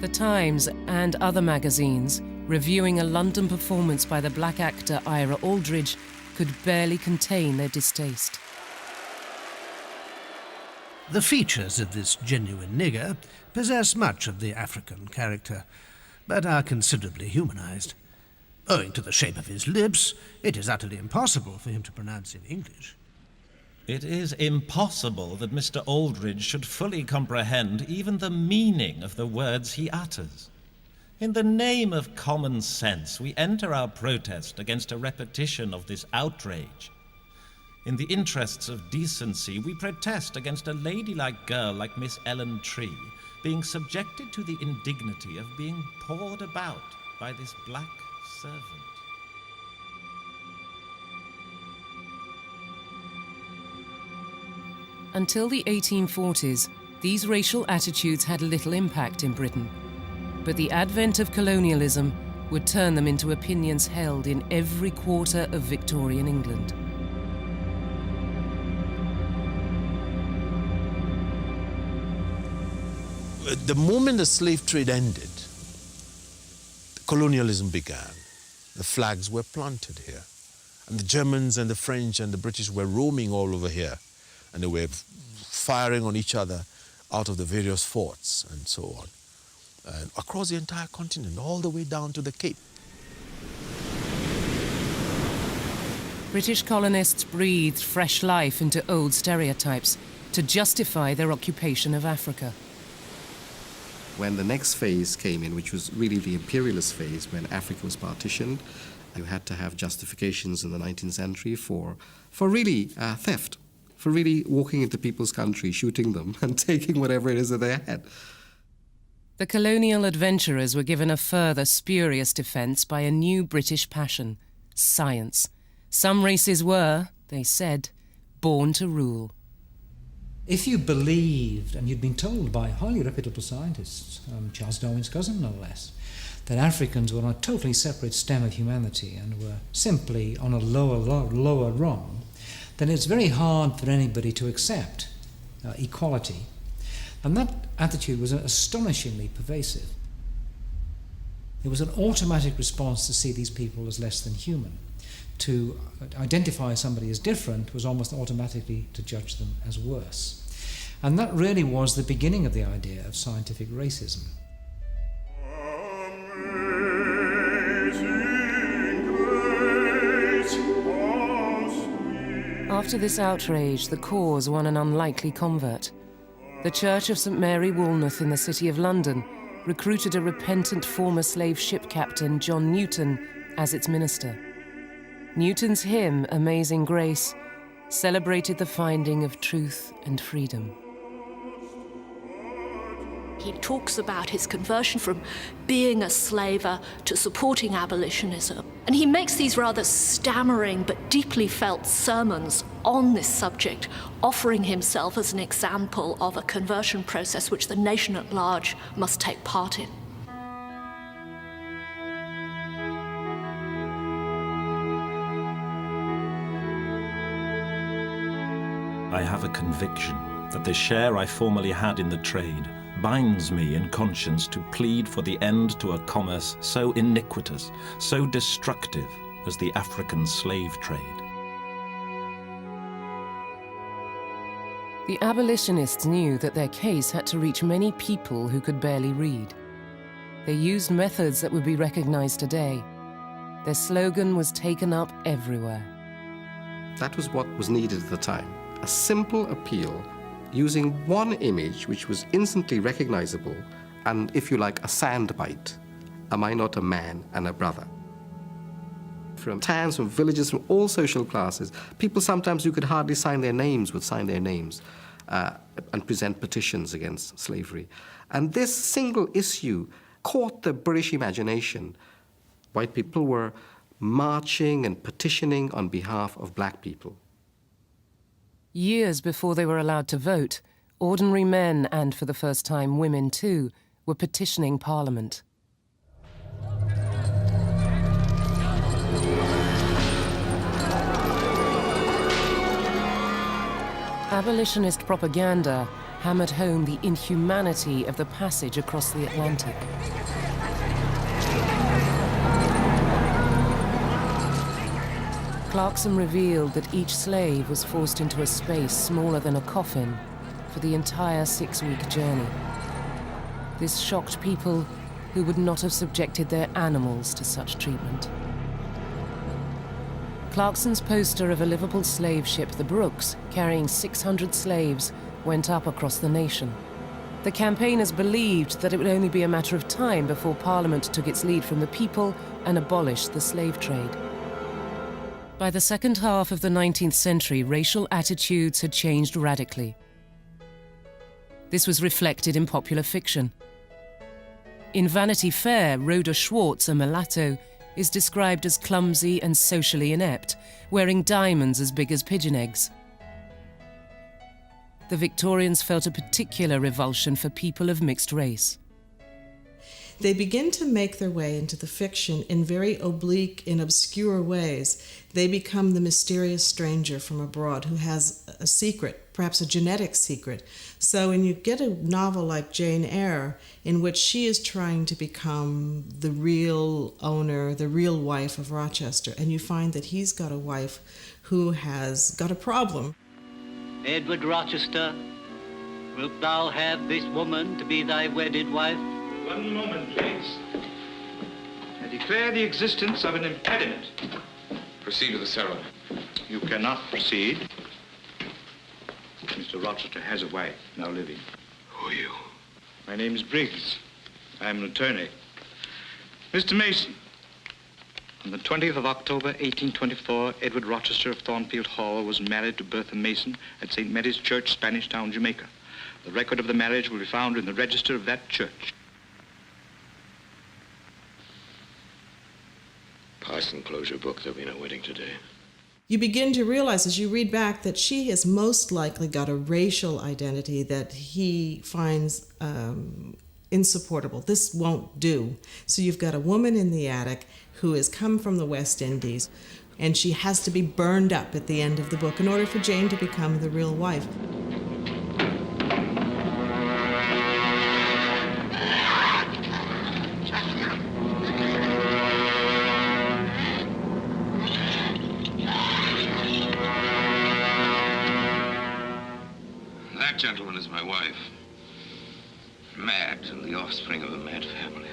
The Times and other magazines, reviewing a London performance by the black actor Ira Aldridge, could barely contain their distaste. The features of this genuine nigger possess much of the African character, but are considerably humanized. Owing to the shape of his lips, it is utterly impossible for him to pronounce in English. It is impossible that Mr. Aldridge should fully comprehend even the meaning of the words he utters. In the name of common sense, we enter our protest against a repetition of this outrage. In the interests of decency, we protest against a ladylike girl like Miss Ellen Tree being subjected to the indignity of being pawed about by this black servant. Until the 1840s, these racial attitudes had little impact in Britain. But the advent of colonialism would turn them into opinions held in every quarter of Victorian England. The moment the slave trade ended, colonialism began. The flags were planted here. And the Germans and the French and the British were roaming all over here. And they were firing on each other out of the various forts and so on. across the entire continent, all the way down to the Cape. British colonists breathed fresh life into old stereotypes to justify their occupation of Africa. When the next phase came in, which was really the imperialist phase, when Africa was partitioned, you had to have justifications in the 19th century for really theft, for really walking into people's country, shooting them, and taking whatever it is that they had. The colonial adventurers were given a further spurious defence by a new British passion, science. Some races were, they said, born to rule. If you believed, and you'd been told by highly reputable scientists, Charles Darwin's cousin no less, that Africans were on a totally separate stem of humanity and were simply on a lower rung, then it's very hard for anybody to accept equality. And that attitude was astonishingly pervasive. It was an automatic response to see these people as less than human. To identify somebody as different was almost automatically to judge them as worse. And that really was the beginning of the idea of scientific racism. After this outrage, the cause won an unlikely convert. The Church of St. Mary Woolnoth in the City of London recruited a repentant former slave ship captain, John Newton, as its minister. Newton's hymn, Amazing Grace, celebrated the finding of truth and freedom. He talks about his conversion from being a slaver to supporting abolitionism. And he makes these rather stammering but deeply felt sermons on this subject, offering himself as an example of a conversion process which the nation at large must take part in. I have a conviction that the share I formerly had in the trade binds me in conscience to plead for the end to a commerce so iniquitous, so destructive as the African slave trade. The abolitionists knew that their case had to reach many people who could barely read. They used methods that would be recognized today. Their slogan was taken up everywhere. That was what was needed at the time. A simple appeal using one image which was instantly recognizable and, if you like, a soundbite. Am I not a man and a brother? From towns, from villages, from all social classes, people sometimes who could hardly sign their names would sign their names and present petitions against slavery. And this single issue caught the British imagination. White people were marching and petitioning on behalf of black people. Years before they were allowed to vote, ordinary men, and for the first time women too, were petitioning Parliament. Abolitionist propaganda hammered home the inhumanity of the passage across the Atlantic. Clarkson revealed that each slave was forced into a space smaller than a coffin for the entire 6-week journey. This shocked people who would not have subjected their animals to such treatment. Clarkson's poster of a Liverpool slave ship, the Brooks, carrying 600 slaves, went up across the nation. The campaigners believed that it would only be a matter of time before Parliament took its lead from the people and abolished the slave trade. By the second half of the 19th century, racial attitudes had changed radically. This was reflected in popular fiction. In Vanity Fair, Rhoda Schwartz, a mulatto, is described as clumsy and socially inept, wearing diamonds as big as pigeon eggs. The Victorians felt a particular revulsion for people of mixed race. They begin to make their way into the fiction in very oblique and obscure ways. They become the mysterious stranger from abroad who has a secret, perhaps a genetic secret. So when you get a novel like Jane Eyre, in which she is trying to become the real owner, the real wife of Rochester, and you find that he's got a wife who has got a problem. Edward Rochester, wilt thou have this woman to be thy wedded wife? One moment, please. I declare the existence of an impediment. Proceed with the ceremony. You cannot proceed. Mr. Rochester has a wife, now living. Who are you? My name is Briggs. I'm an attorney. Mr. Mason, on the 20th of October, 1824, Edward Rochester of Thornfield Hall was married to Bertha Mason at St. Mary's Church, Spanish Town, Jamaica. The record of the marriage will be found in the register of that church. Parson, close your book. There'll be no wedding today. You begin to realize as you read back that she has most likely got a racial identity that he finds insupportable. This won't do. So you've got a woman in the attic who has come from the West Indies, and she has to be burned up at the end of the book in order for Jane to become the real wife. That gentleman is my wife. Mad and the offspring of a mad family.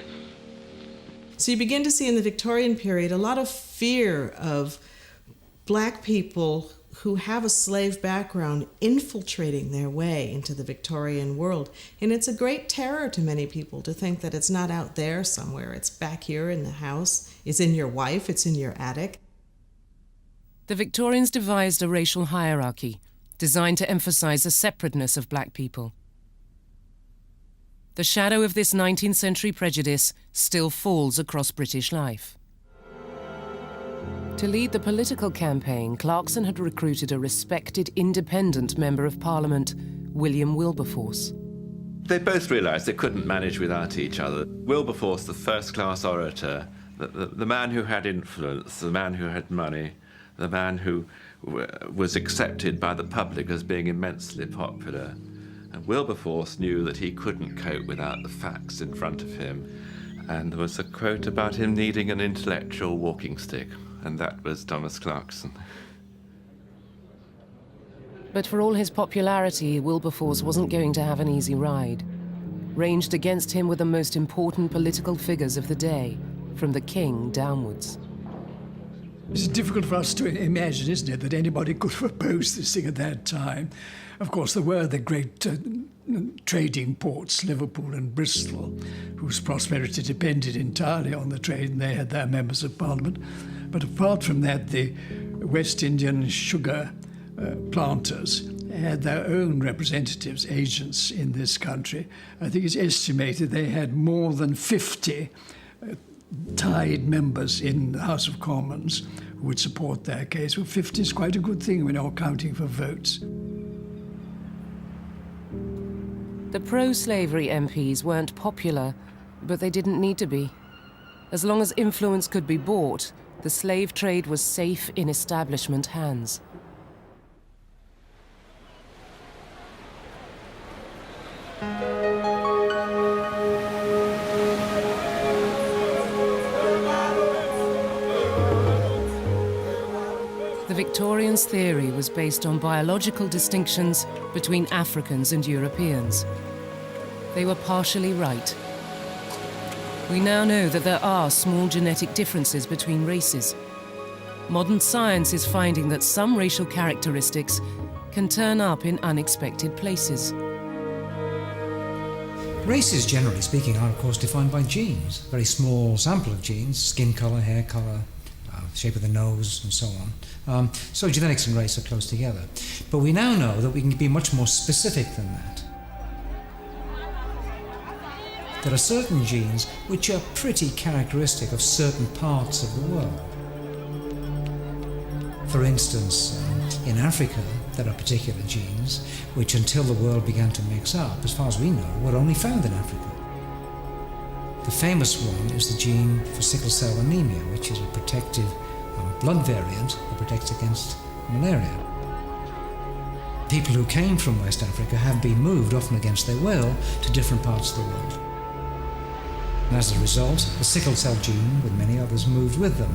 So you begin to see in the Victorian period a lot of fear of black people who have a slave background infiltrating their way into the Victorian world. And it's a great terror to many people to think that it's not out there somewhere. It's back here in the house. It's in your wife. It's in your attic. The Victorians devised a racial hierarchy designed to emphasize the separateness of black people. The shadow of this 19th century prejudice still falls across British life. To lead the political campaign, Clarkson had recruited a respected independent member of Parliament, William Wilberforce. They both realised they couldn't manage without each other. Wilberforce, the first-class orator, the man who had influence, the man who had money, the man who was accepted by the public as being immensely popular. And Wilberforce knew that he couldn't cope without the facts in front of him. And there was a quote about him needing an intellectual walking stick, and that was Thomas Clarkson. But for all his popularity, Wilberforce wasn't going to have an easy ride. Ranged against him were the most important political figures of the day, from the king downwards. It's difficult for us to imagine, isn't it, that anybody could have opposed this thing at that time. Of course, there were the great trading ports, Liverpool and Bristol, whose prosperity depended entirely on the trade, and they had their members of Parliament. But apart from that, the West Indian sugar planters had their own representatives, agents in this country. I think it's estimated they had more than 50 tied members in the House of Commons who would support their case. Well, 50 is quite a good thing when you're counting for votes. The pro-slavery MPs weren't popular, but they didn't need to be. As long as influence could be bought, the slave trade was safe in establishment hands. The Victorians' theory was based on biological distinctions between Africans and Europeans. They were partially right. We now know that there are small genetic differences between races. Modern science is finding that some racial characteristics can turn up in unexpected places. Races, generally speaking, are of course defined by genes. A very small sample of genes, skin colour, hair colour, shape of the nose, and so on. So genetics and race are close together. But we now know that we can be much more specific than that. There are certain genes which are pretty characteristic of certain parts of the world. For instance, in Africa, there are particular genes which, until the world began to mix up, as far as we know, were only found in Africa. The famous one is the gene for sickle cell anemia, which is a protective blood variant that protects against malaria. People who came from West Africa have been moved, often against their will, to different parts of the world. And as a result, the sickle cell gene, with many others, moved with them.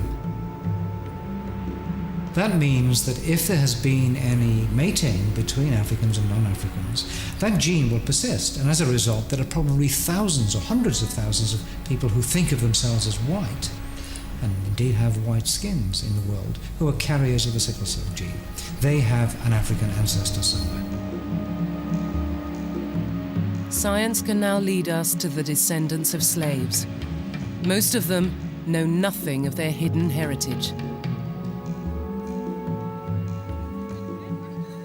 That means that if there has been any mating between Africans and non-Africans, that gene will persist, and as a result there are probably thousands or hundreds of thousands of people who think of themselves as white, and indeed have white skins in the world, who are carriers of the sickle cell gene. They have an African ancestor somewhere. Science can now lead us to the descendants of slaves. Most of them know nothing of their hidden heritage.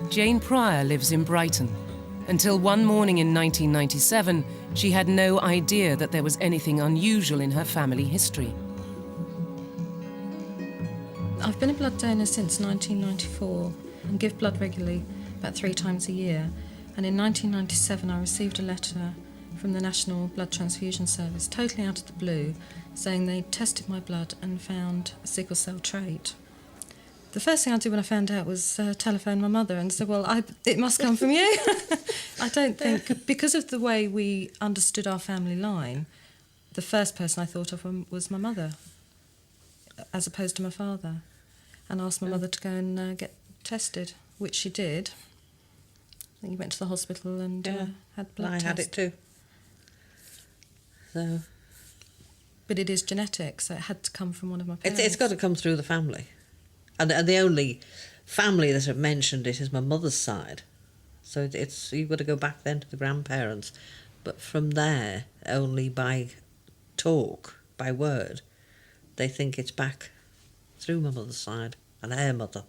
Jane Pryor lives in Brighton. Until one morning in 1997, she had no idea that there was anything unusual in her family history. I've been a blood donor since 1994 and give blood regularly, about 3 times a year. And in 1997, I received a letter from the National Blood Transfusion Service, totally out of the blue, saying they tested my blood and found a sickle cell trait. The first thing I did when I found out was telephone my mother and said, well, it must come from you. I don't think, because of the way we understood our family line, the first person I thought of was my mother, as opposed to my father, and asked my mother to go and get tested, which she did. I think he went to the hospital and had blood tests. I had it too. So, but it is genetic, so it had to come from one of my parents. It's got to come through the family. And the only family that have mentioned it is my mother's side. So you've got to go back then to the grandparents. But from there, only by talk, by word, they think it's back through my mother's side, and her mother,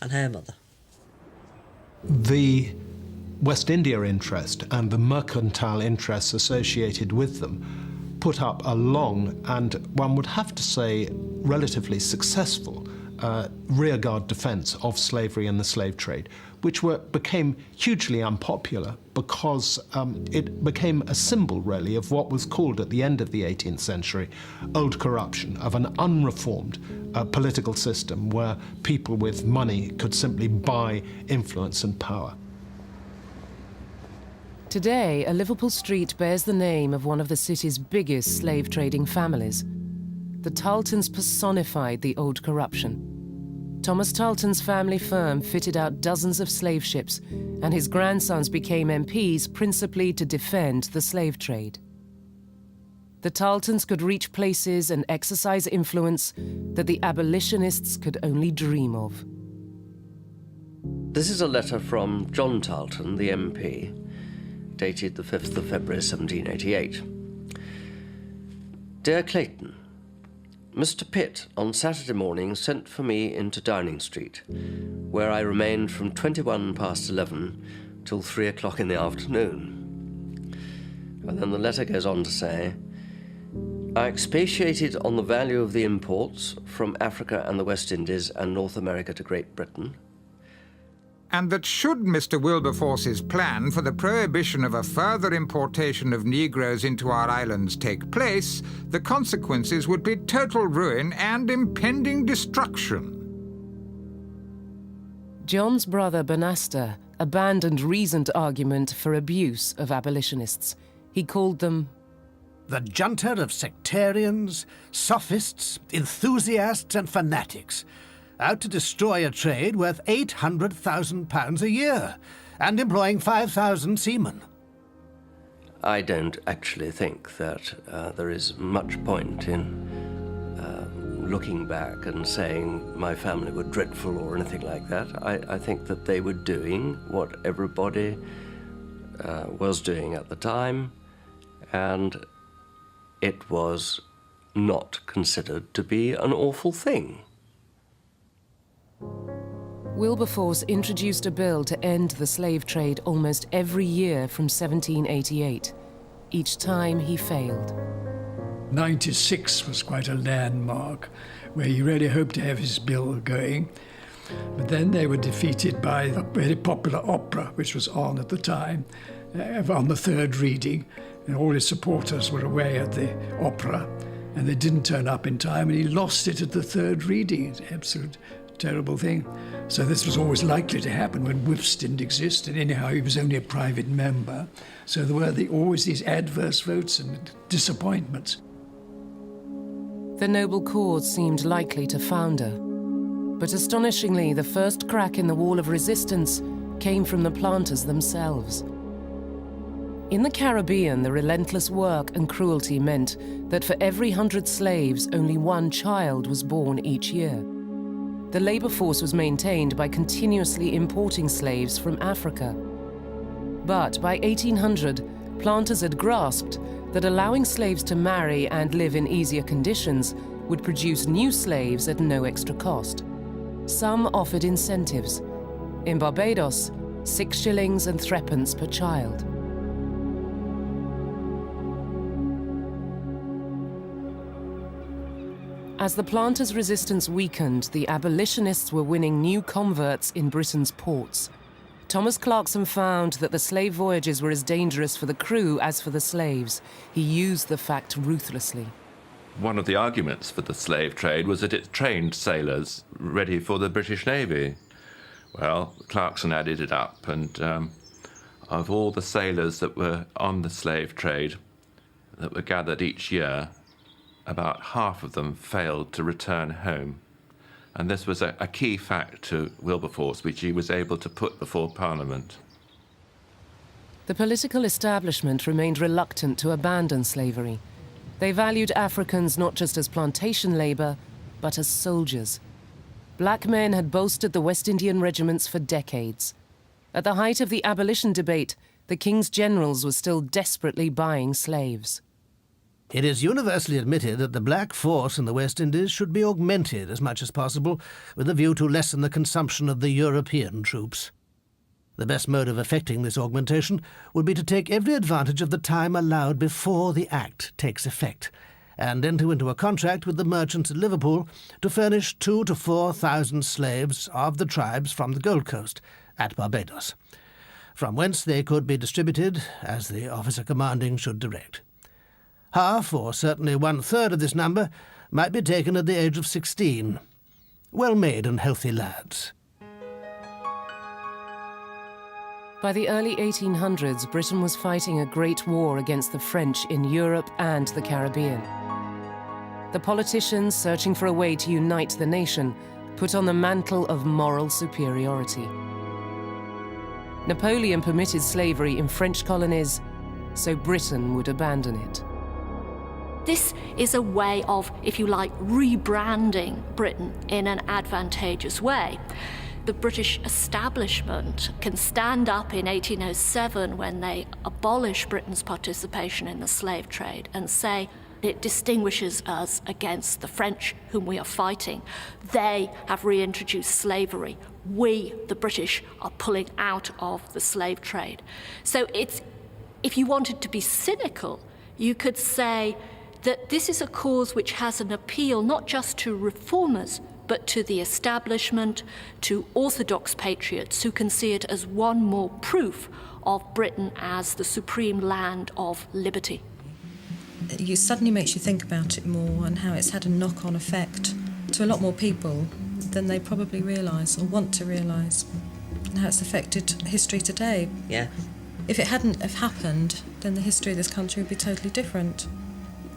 and her mother. The West India interest and the mercantile interests associated with them put up a long and, one would have to say, relatively successful rearguard defense of slavery and the slave trade, which became hugely unpopular because it became a symbol, really, of what was called at the end of the 18th century old corruption, of an unreformed political system where people with money could simply buy influence and power. Today, a Liverpool street bears the name of one of the city's biggest slave-trading families. The Tarletons personified the old corruption. Thomas Tarleton's family firm fitted out dozens of slave ships, and his grandsons became MPs principally to defend the slave trade. The Tarletons could reach places and exercise influence that the abolitionists could only dream of. This is a letter from John Tarleton, the MP, dated the 5th of February 1788. Dear Clayton, Mr. Pitt on Saturday morning sent for me into Downing Street, where I remained from 11:21 till 3 o'clock in the afternoon. And then the letter goes on to say, I expatiated on the value of the imports from Africa and the West Indies and North America to Great Britain, and that should Mr. Wilberforce's plan for the prohibition of a further importation of Negroes into our islands take place, the consequences would be total ruin and impending destruction. John's brother Banasta abandoned reasoned argument for abuse of abolitionists. He called them the junta of sectarians, sophists, enthusiasts and fanatics, out to destroy a trade worth £800,000 a year and employing 5,000 seamen. I don't actually think that there is much point in looking back and saying my family were dreadful or anything like that. I think that they were doing what everybody was doing at the time, and it was not considered to be an awful thing. Wilberforce introduced a bill to end the slave trade almost every year from 1788. Each time he failed. 96 was quite a landmark, where he really hoped to have his bill going. But then they were defeated by a very popular opera, which was on at the time, on the third reading, and all his supporters were away at the opera, and they didn't turn up in time, and he lost it at the third reading. It's an absolute terrible thing. So this was always likely to happen when whips didn't exist, and anyhow he was only a private member. So there were always these adverse votes and disappointments. The noble cause seemed likely to founder. But astonishingly, the first crack in the wall of resistance came from the planters themselves. In the Caribbean, the relentless work and cruelty meant that for every 100 slaves, only one child was born each year. The labor force was maintained by continuously importing slaves from Africa. But by 1800, planters had grasped that allowing slaves to marry and live in easier conditions would produce new slaves at no extra cost. Some offered incentives. In Barbados, 6 shillings and 3d per child. As the planters' resistance weakened, the abolitionists were winning new converts in Britain's ports. Thomas Clarkson found that the slave voyages were as dangerous for the crew as for the slaves. He used the fact ruthlessly. One of the arguments for the slave trade was that it trained sailors ready for the British Navy. Well, Clarkson added it up, and of all the sailors that were on the slave trade that were gathered each year, about half of them failed to return home. And this was a key fact to Wilberforce, which he was able to put before Parliament. The political establishment remained reluctant to abandon slavery. They valued Africans not just as plantation labor, but as soldiers. Black men had bolstered the West Indian regiments for decades. At the height of the abolition debate, the King's generals were still desperately buying slaves. It is universally admitted that the black force in the West Indies should be augmented as much as possible with a view to lessen the consumption of the European troops. The best mode of effecting this augmentation would be to take every advantage of the time allowed before the Act takes effect, and enter into a contract with the merchants at Liverpool to furnish 2,000 to 4,000 slaves of the tribes from the Gold Coast at Barbados, from whence they could be distributed as the officer commanding should direct. Half, or certainly 1/3 of this number, might be taken at the age of 16. Well-made and healthy lads. By the early 1800s, Britain was fighting a great war against the French in Europe and the Caribbean. The politicians, searching for a way to unite the nation, put on the mantle of moral superiority. Napoleon permitted slavery in French colonies, so Britain would abandon it. This is a way of, if you like, rebranding Britain in an advantageous way. The British establishment can stand up in 1807 when they abolish Britain's participation in the slave trade and say it distinguishes us against the French whom we are fighting. They have reintroduced slavery. We, the British, are pulling out of the slave trade. So if you wanted to be cynical, you could say that this is a cause which has an appeal not just to reformers, but to the establishment, to orthodox patriots who can see it as one more proof of Britain as the supreme land of liberty. It suddenly makes you think about it more and how it's had a knock-on effect to a lot more people than they probably realise or want to realise, and how it's affected history today. Yeah. If it hadn't have happened, then the history of this country would be totally different.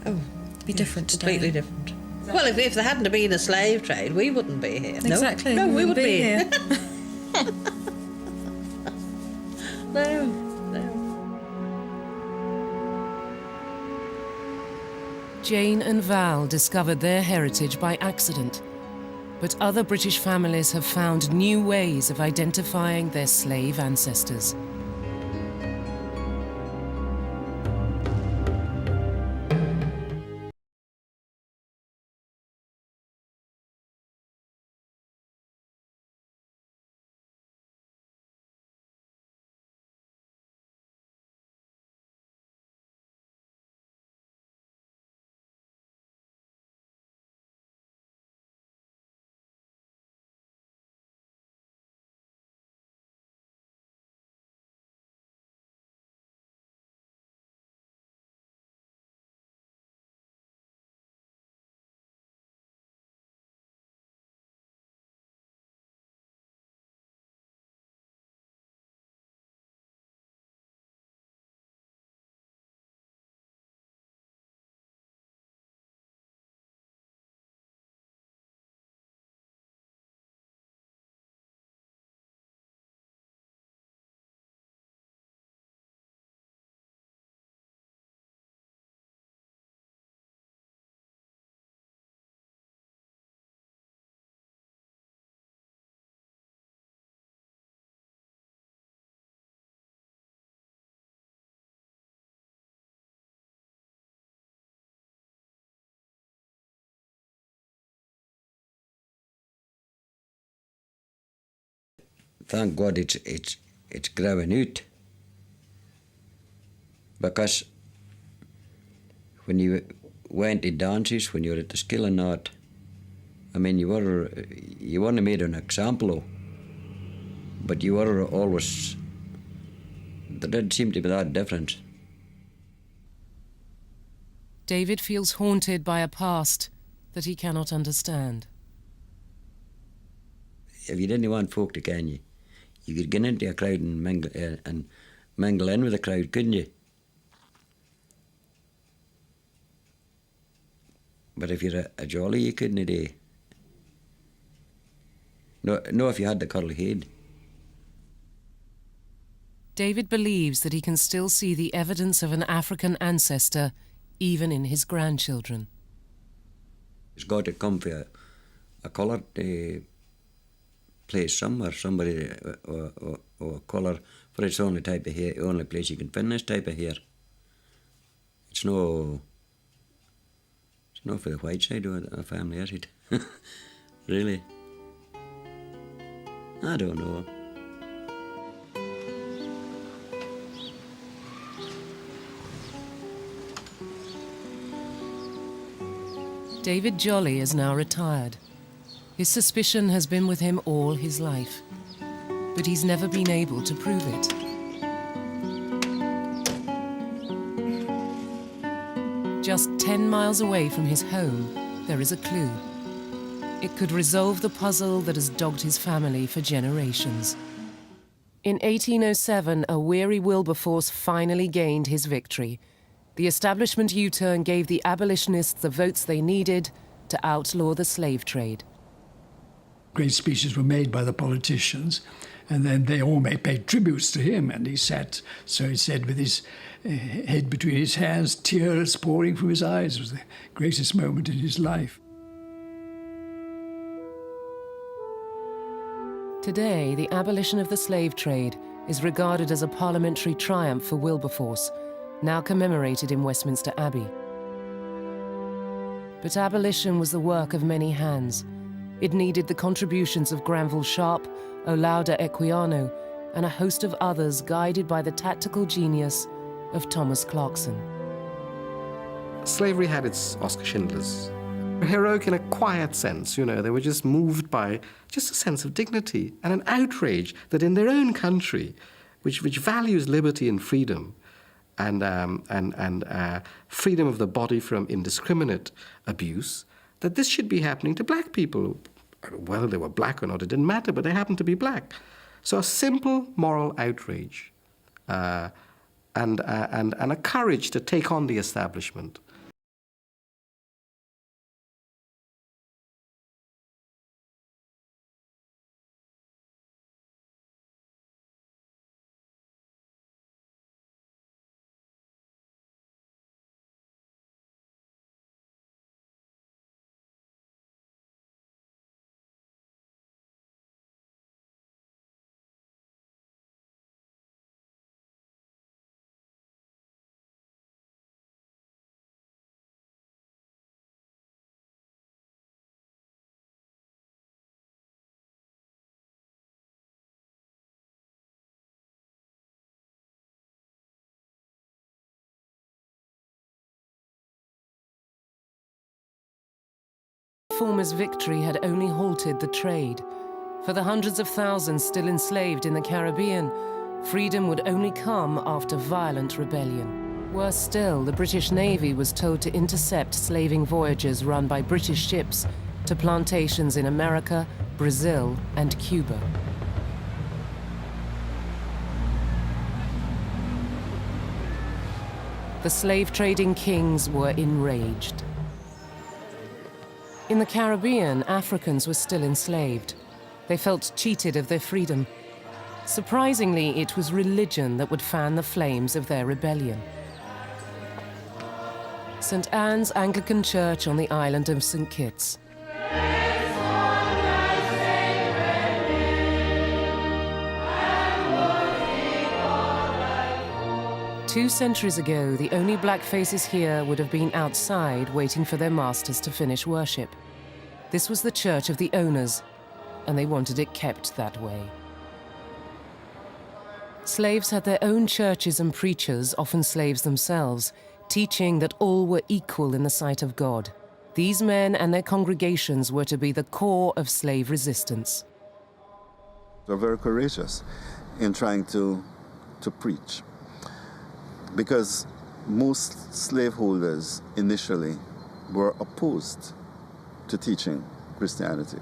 Oh, it'd be different today. Completely different. Well, if there hadn't been a slave trade, we wouldn't be here. Exactly. No, we wouldn't be here. No. Jane and Val discovered their heritage by accident, but other British families have found new ways of identifying their slave ancestors. thank God it's growing out. Because when you went to dances, when you were at the skill and art, I mean, you weren't made an example of, but you were always, there didn't seem to be that difference. David feels haunted by a past that he cannot understand. If you didn't want folk to ken you, you could get into a crowd and mingle in with the crowd, couldn't you? But if you're a jolly, you couldn't do. No, if you had the curly head. David believes that he can still see the evidence of an African ancestor even in his grandchildren. It's got to come from a coloured place somewhere, somebody or colour, for it's the only type of hair, the only place you can find this type of hair. It's no for the white side of the family, is it? Really? I don't know. David Jolly is now retired. His suspicion has been with him all his life, but he's never been able to prove it. Just 10 miles away from his home, there is a clue. It could resolve the puzzle that has dogged his family for generations. In 1807, a weary Wilberforce finally gained his victory. The establishment U-turn gave the abolitionists the votes they needed to outlaw the slave trade. Great speeches were made by the politicians, and then they all paid tributes to him, and he sat, so he said, with his head between his hands, tears pouring from his eyes. It was the greatest moment in his life. Today, the abolition of the slave trade is regarded as a parliamentary triumph for Wilberforce, now commemorated in Westminster Abbey. But abolition was the work of many hands. It needed the contributions of Granville Sharp, Olaudah Equiano, and a host of others guided by the tactical genius of Thomas Clarkson. Slavery had its Oscar Schindlers. Heroic in a quiet sense, you know, they were just moved by just a sense of dignity and an outrage that in their own country, which values liberty and freedom, and freedom of the body from indiscriminate abuse, that this should be happening to black people. Whether they were black or not, it didn't matter, but they happened to be black. So a simple moral outrage and a courage to take on the establishment. Reformers' victory had only halted the trade. For the hundreds of thousands still enslaved in the Caribbean, freedom would only come after violent rebellion. Worse still, the British Navy was told to intercept slaving voyages run by British ships to plantations in America, Brazil, and Cuba. The slave-trading kings were enraged. In the Caribbean, Africans were still enslaved. They felt cheated of their freedom. Surprisingly, it was religion that would fan the flames of their rebellion. St. Anne's Anglican Church on the island of St. Kitts. 2 centuries ago, the only black faces here would have been outside waiting for their masters to finish worship. This was the church of the owners, and they wanted it kept that way. Slaves had their own churches and preachers, often slaves themselves, teaching that all were equal in the sight of God. These men and their congregations were to be the core of slave resistance. They're very courageous in trying to preach, because most slaveholders initially were opposed to teaching Christianity.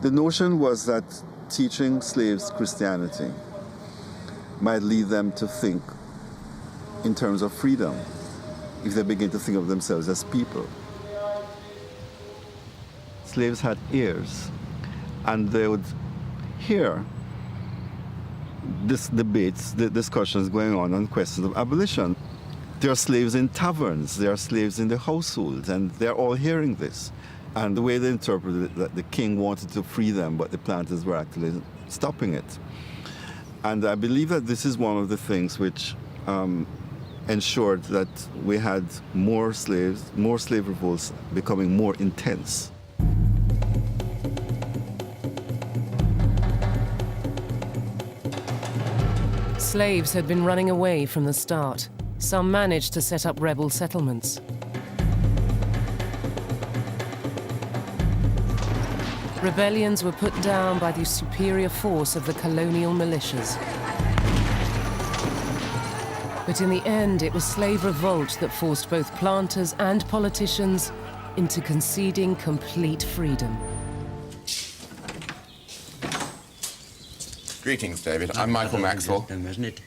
The notion was that teaching slaves Christianity might lead them to think in terms of freedom if they begin to think of themselves as people. Slaves had ears, and they would hear this debates, the discussions going on questions of abolition. There are slaves in taverns, there are slaves in the households, and they're all hearing this. And the way they interpreted it, that the king wanted to free them, but the planters were actually stopping it. And I believe that this is one of the things which ensured that we had more slave revolts becoming more intense. Slaves had been running away from the start. Some managed to set up rebel settlements. Rebellions were put down by the superior force of the colonial militias. But in the end, it was slave revolt that forced both planters and politicians into conceding complete freedom. Greetings, David. I'm Michael Maxwell. Isn't it?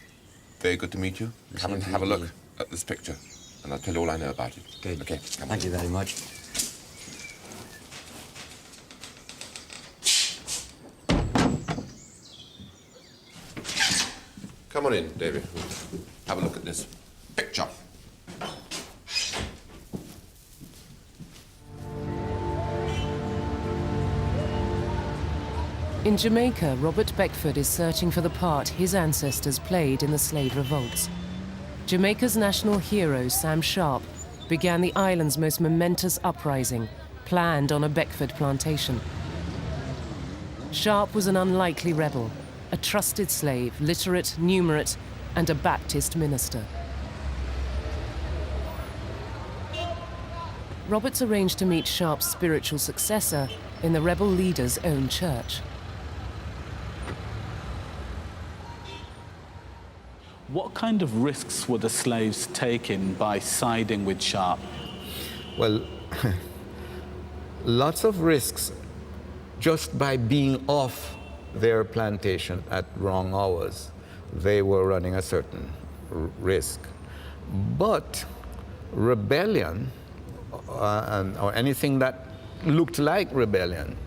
Very good to meet you. Come and have a look at this picture, and I'll tell you all I know about it. Good. Okay, come on. Thank you very much. Come on in, David. Have a look at this picture. In Jamaica, Robert Beckford is searching for the part his ancestors played in the slave revolts. Jamaica's national hero, Sam Sharp, began the island's most momentous uprising, planned on a Beckford plantation. Sharp was an unlikely rebel, a trusted slave, literate, numerate, and a Baptist minister. Roberts arranged to meet Sharp's spiritual successor in the rebel leader's own church. What kind of risks were the slaves taking by siding with Sharp? Well, lots of risks just by being off their plantation at wrong hours. They were running a certain risk. But rebellion, or anything that looked like rebellion,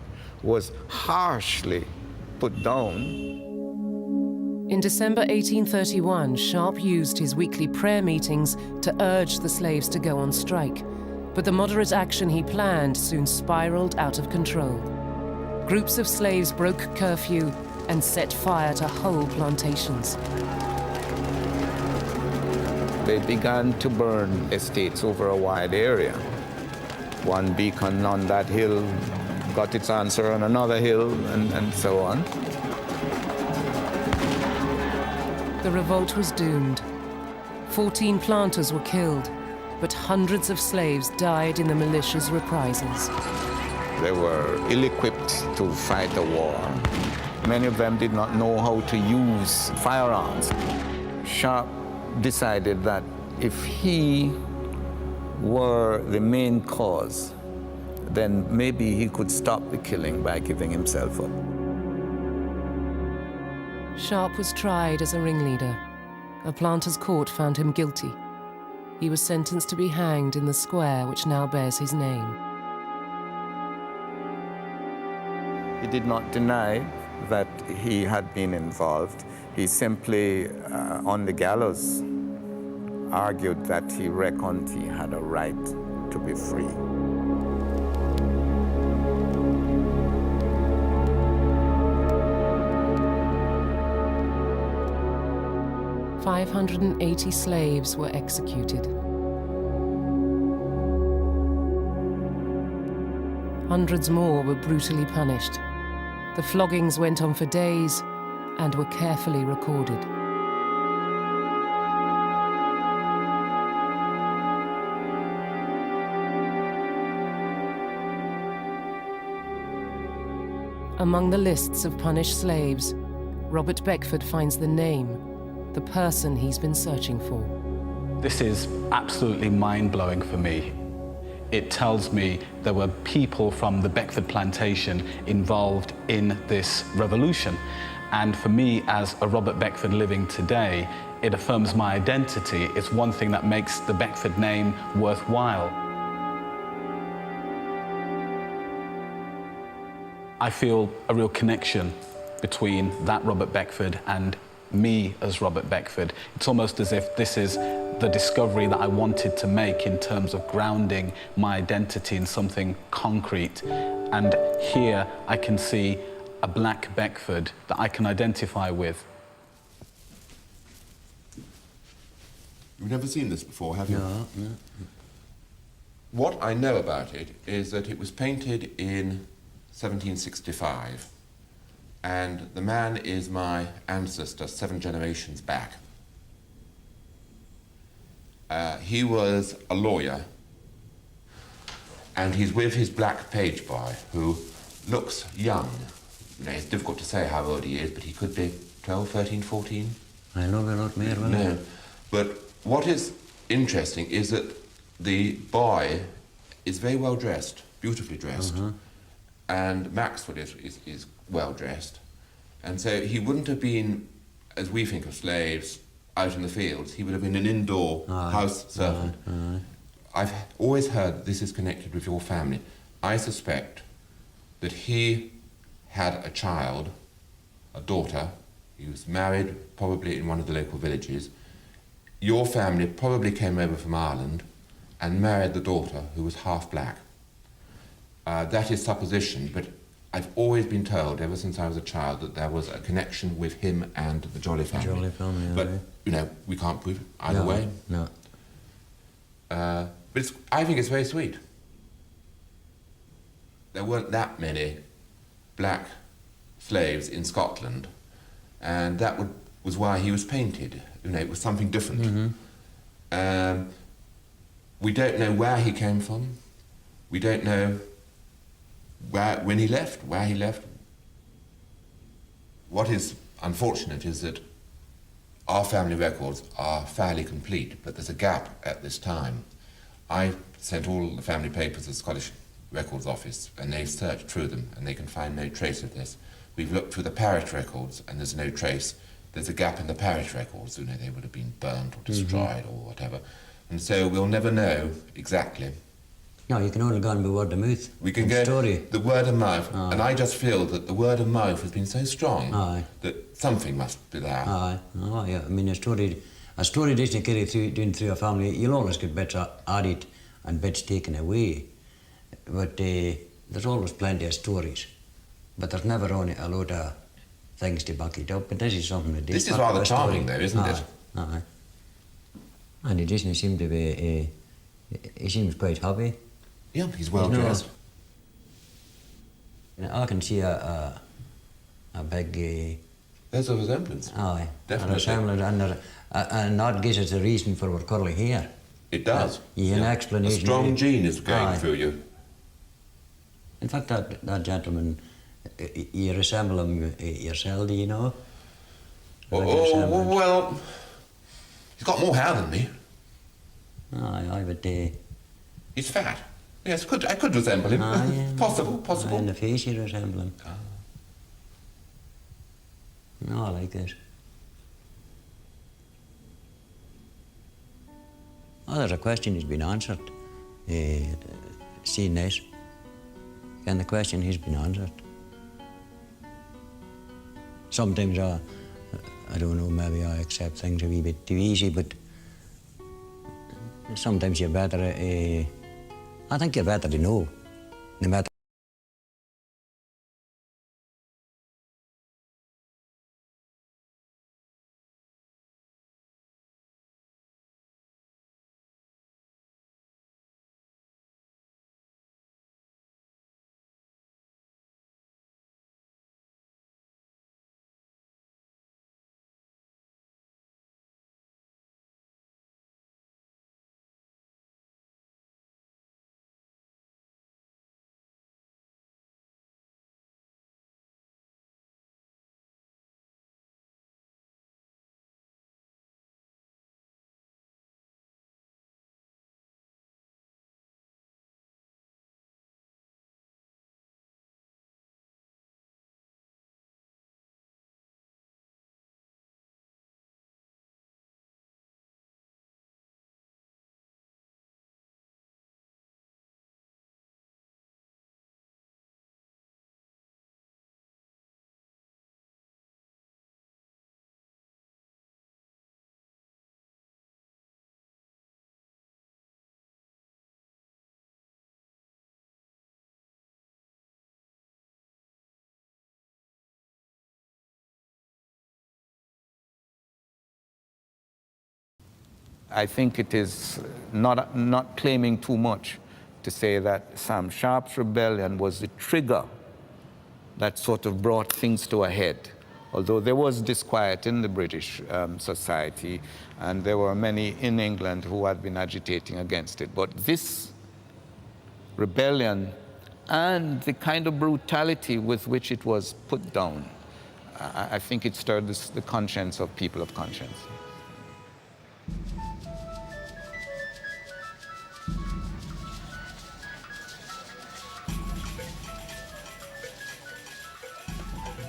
was harshly put down. In December 1831, Sharp used his weekly prayer meetings to urge the slaves to go on strike, but the moderate action he planned soon spiraled out of control. Groups of slaves broke curfew and set fire to whole plantations. They began to burn estates over a wide area. One beacon on that hill got its answer on another hill, and so on. The revolt was doomed. 14 planters were killed, but hundreds of slaves died in the militia's reprisals. They were ill-equipped to fight a war. Many of them did not know how to use firearms. Sharp decided that if he were the main cause, then maybe he could stop the killing by giving himself up. Sharp was tried as a ringleader. A planter's court found him guilty. He was sentenced to be hanged in the square which now bears his name. He did not deny that he had been involved. He simply, on the gallows, argued that he reckoned he had a right to be free. "580 slaves were executed. Hundreds more were brutally punished. The floggings went on for days and were carefully recorded. Among the lists of punished slaves, Robert Beckford finds the name, the person he's been searching for. This is absolutely mind-blowing for me. It tells me there were people from the Beckford plantation involved in this revolution. And for me, as a Robert Beckford living today, it affirms my identity. It's one thing that makes the Beckford name worthwhile. I feel a real connection between that Robert Beckford and me as Robert Beckford. It's almost as if this is the discovery that I wanted to make in terms of grounding my identity in something concrete. And here I can see a black Beckford that I can identify with. You've never seen this before, have you? No, no. What I know about it is that it was painted in 1765, and the man is my ancestor 7 generations back. He was a lawyer, and he's with his black page boy, who looks young. You know, it's difficult to say how old he is, but he could be 12, 13, 14. I know a lot more. No, but what is interesting is that the boy is very well dressed, beautifully dressed, and Maxwell is well dressed, and so he wouldn't have been, as we think of slaves, out in the fields. He would have been an indoor house servant. I've always heard this is connected with your family. I suspect that he had a child, a daughter. He was married probably in one of the local villages. Your family probably came over from Ireland and married the daughter, who was half black. That is supposition, but I've always been told, ever since I was a child, that there was a connection with him and the Jolly family. Jolly family, but, you know, we can't prove it either way. No. But I think it's very sweet. There weren't that many black slaves in Scotland, and that was why he was painted. You know, it was something different. We don't know where he came from. We don't know when he left, where he left. What is unfortunate is that our family records are fairly complete, but there's a gap at this time. I sent all the family papers to the Scottish Records Office, and they've searched through them, and they can find no trace of this. We've looked through the parish records, and there's no trace. There's a gap in the parish records. You know, they would have been burnt or destroyed or whatever. And so we'll never know exactly. No, you can only go on by word of mouth. We can go the word of mouth, and I just feel that the word of mouth has been so strong that something must be there. Oh, yeah. I mean, a story doesn't carry through a family. You'll always get bits added and bits taken away. But there's always plenty of stories. But there's never only a load of things to back it up. But this is something that this is rather charming, though, isn't it? And he doesn't seem to be. He seems quite happy. Yeah, he's well dressed. I can see a big. There's a resemblance. Aye, definitely. A resemblance, and that gives us a reason for our curly hair. It does. An explanation. A strong gene is going through you. In fact, that gentleman, you resemble him yourself, do you know? Well, he's got more hair than me. Aye, but he's fat. Yes, I could resemble him. Possible. In the face you resemble him. No, I like this. Oh, there's a question that's been answered. Seeing this. And the question has been answered. Sometimes I don't know, maybe I accept things a wee bit too easy, but sometimes you're better, I think you're better to know, no matter I think it is not claiming too much to say that Sam Sharp's rebellion was the trigger that sort of brought things to a head. Although there was disquiet in the British society, and there were many in England who had been agitating against it. But this rebellion and the kind of brutality with which it was put down, I think it stirred the conscience of people of conscience.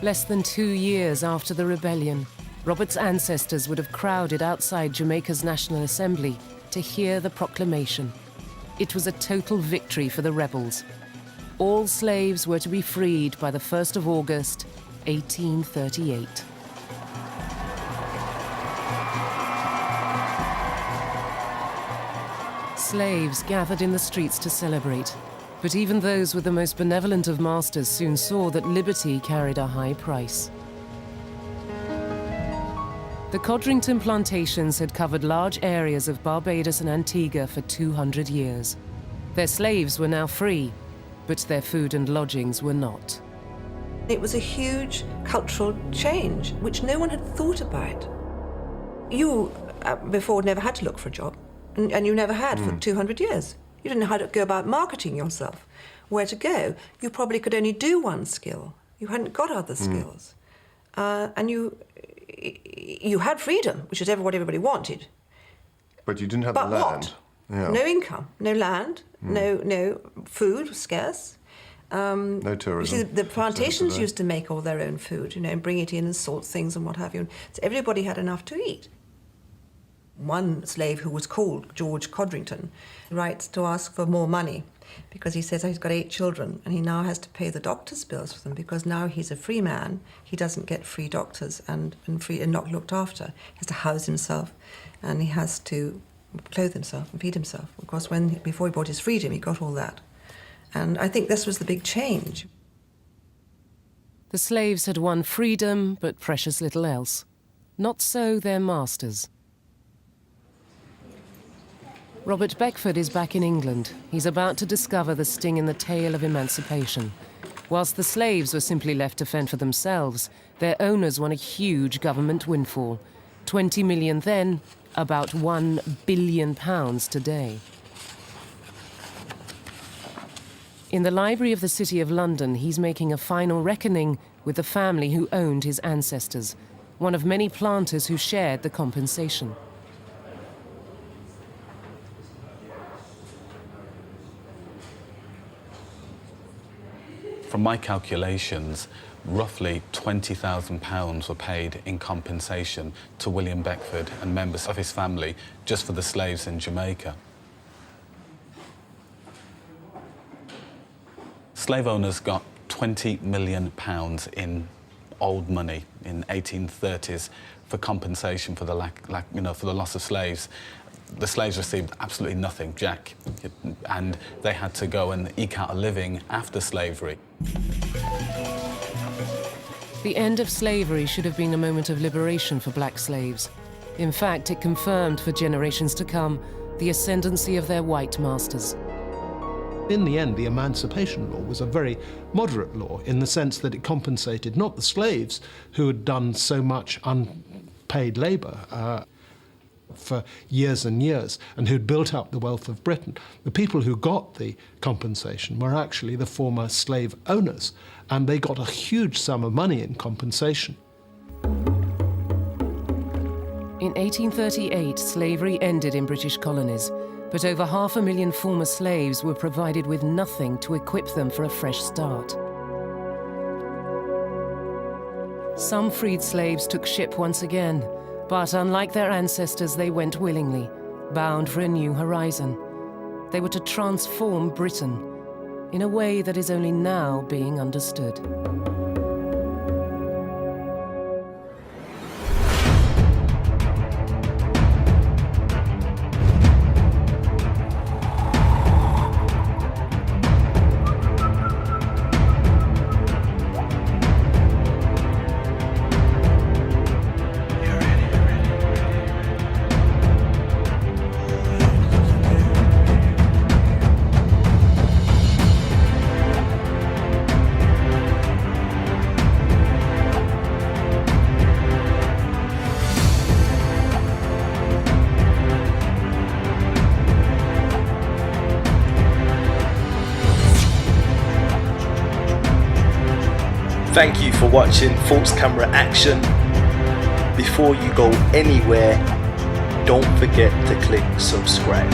Less than 2 years after the rebellion, Robert's ancestors would have crowded outside Jamaica's National Assembly to hear the proclamation. It was a total victory for the rebels. All slaves were to be freed by the 1st of August, 1838. Slaves gathered in the streets to celebrate. But even those with the most benevolent of masters soon saw that liberty carried a high price. The Codrington plantations had covered large areas of Barbados and Antigua for 200 years. Their slaves were now free, but their food and lodgings were not. It was a huge cultural change, which no one had thought about. You, before, never had to look for a job, and you never had for 200 years. You didn't know how to go about marketing yourself, where to go. You probably could only do one skill. You hadn't got other skills. And you had freedom, which is what everybody wanted. But you didn't have But the land. what? Yeah. No income, no land, no food, scarce. No tourism. You see, the plantations used to make all their own food, and bring it in and salt things and what have you. So everybody had enough to eat. One slave who was called George Codrington writes to ask for more money because he says he's got 8 children and he now has to pay the doctor's bills for them because now he's a free man. He doesn't get free doctors and not looked after. He has to house himself and he has to clothe himself and feed himself. Of course, before he bought his freedom, he got all that. And I think this was the big change. The slaves had won freedom, but precious little else. Not so their masters. Robert Beckford is back in England. He's about to discover the sting in the tail of emancipation. Whilst the slaves were simply left to fend for themselves, their owners won a huge government windfall. 20 million then, about £1 billion today. In the library of the City of London, he's making a final reckoning with the family who owned his ancestors, one of many planters who shared the compensation. From my calculations, roughly £20,000 were paid in compensation to William Beckford and members of his family just for the slaves in Jamaica. Slave owners got £20 million in old money in 1830s for compensation for the for the loss of slaves. The slaves received absolutely nothing, jack, and they had to go and eke out a living after slavery. The end of slavery should have been a moment of liberation for black slaves. In fact, it confirmed for generations to come the ascendancy of their white masters. In the end, the Emancipation Law was a very moderate law in the sense that it compensated not the slaves who had done so much unpaid labour for years and years and who'd built up the wealth of Britain. The people who got the compensation were actually the former slave owners, and they got a huge sum of money in compensation. In 1838, slavery ended in British colonies, but over 500,000 former slaves were provided with nothing to equip them for a fresh start. Some freed slaves took ship once again, but unlike their ancestors, they went willingly, bound for a new horizon. They were to transform Britain in a way that is only now being understood. Thank you for watching Thoughts Camera Action. Before you go anywhere, don't forget to click subscribe.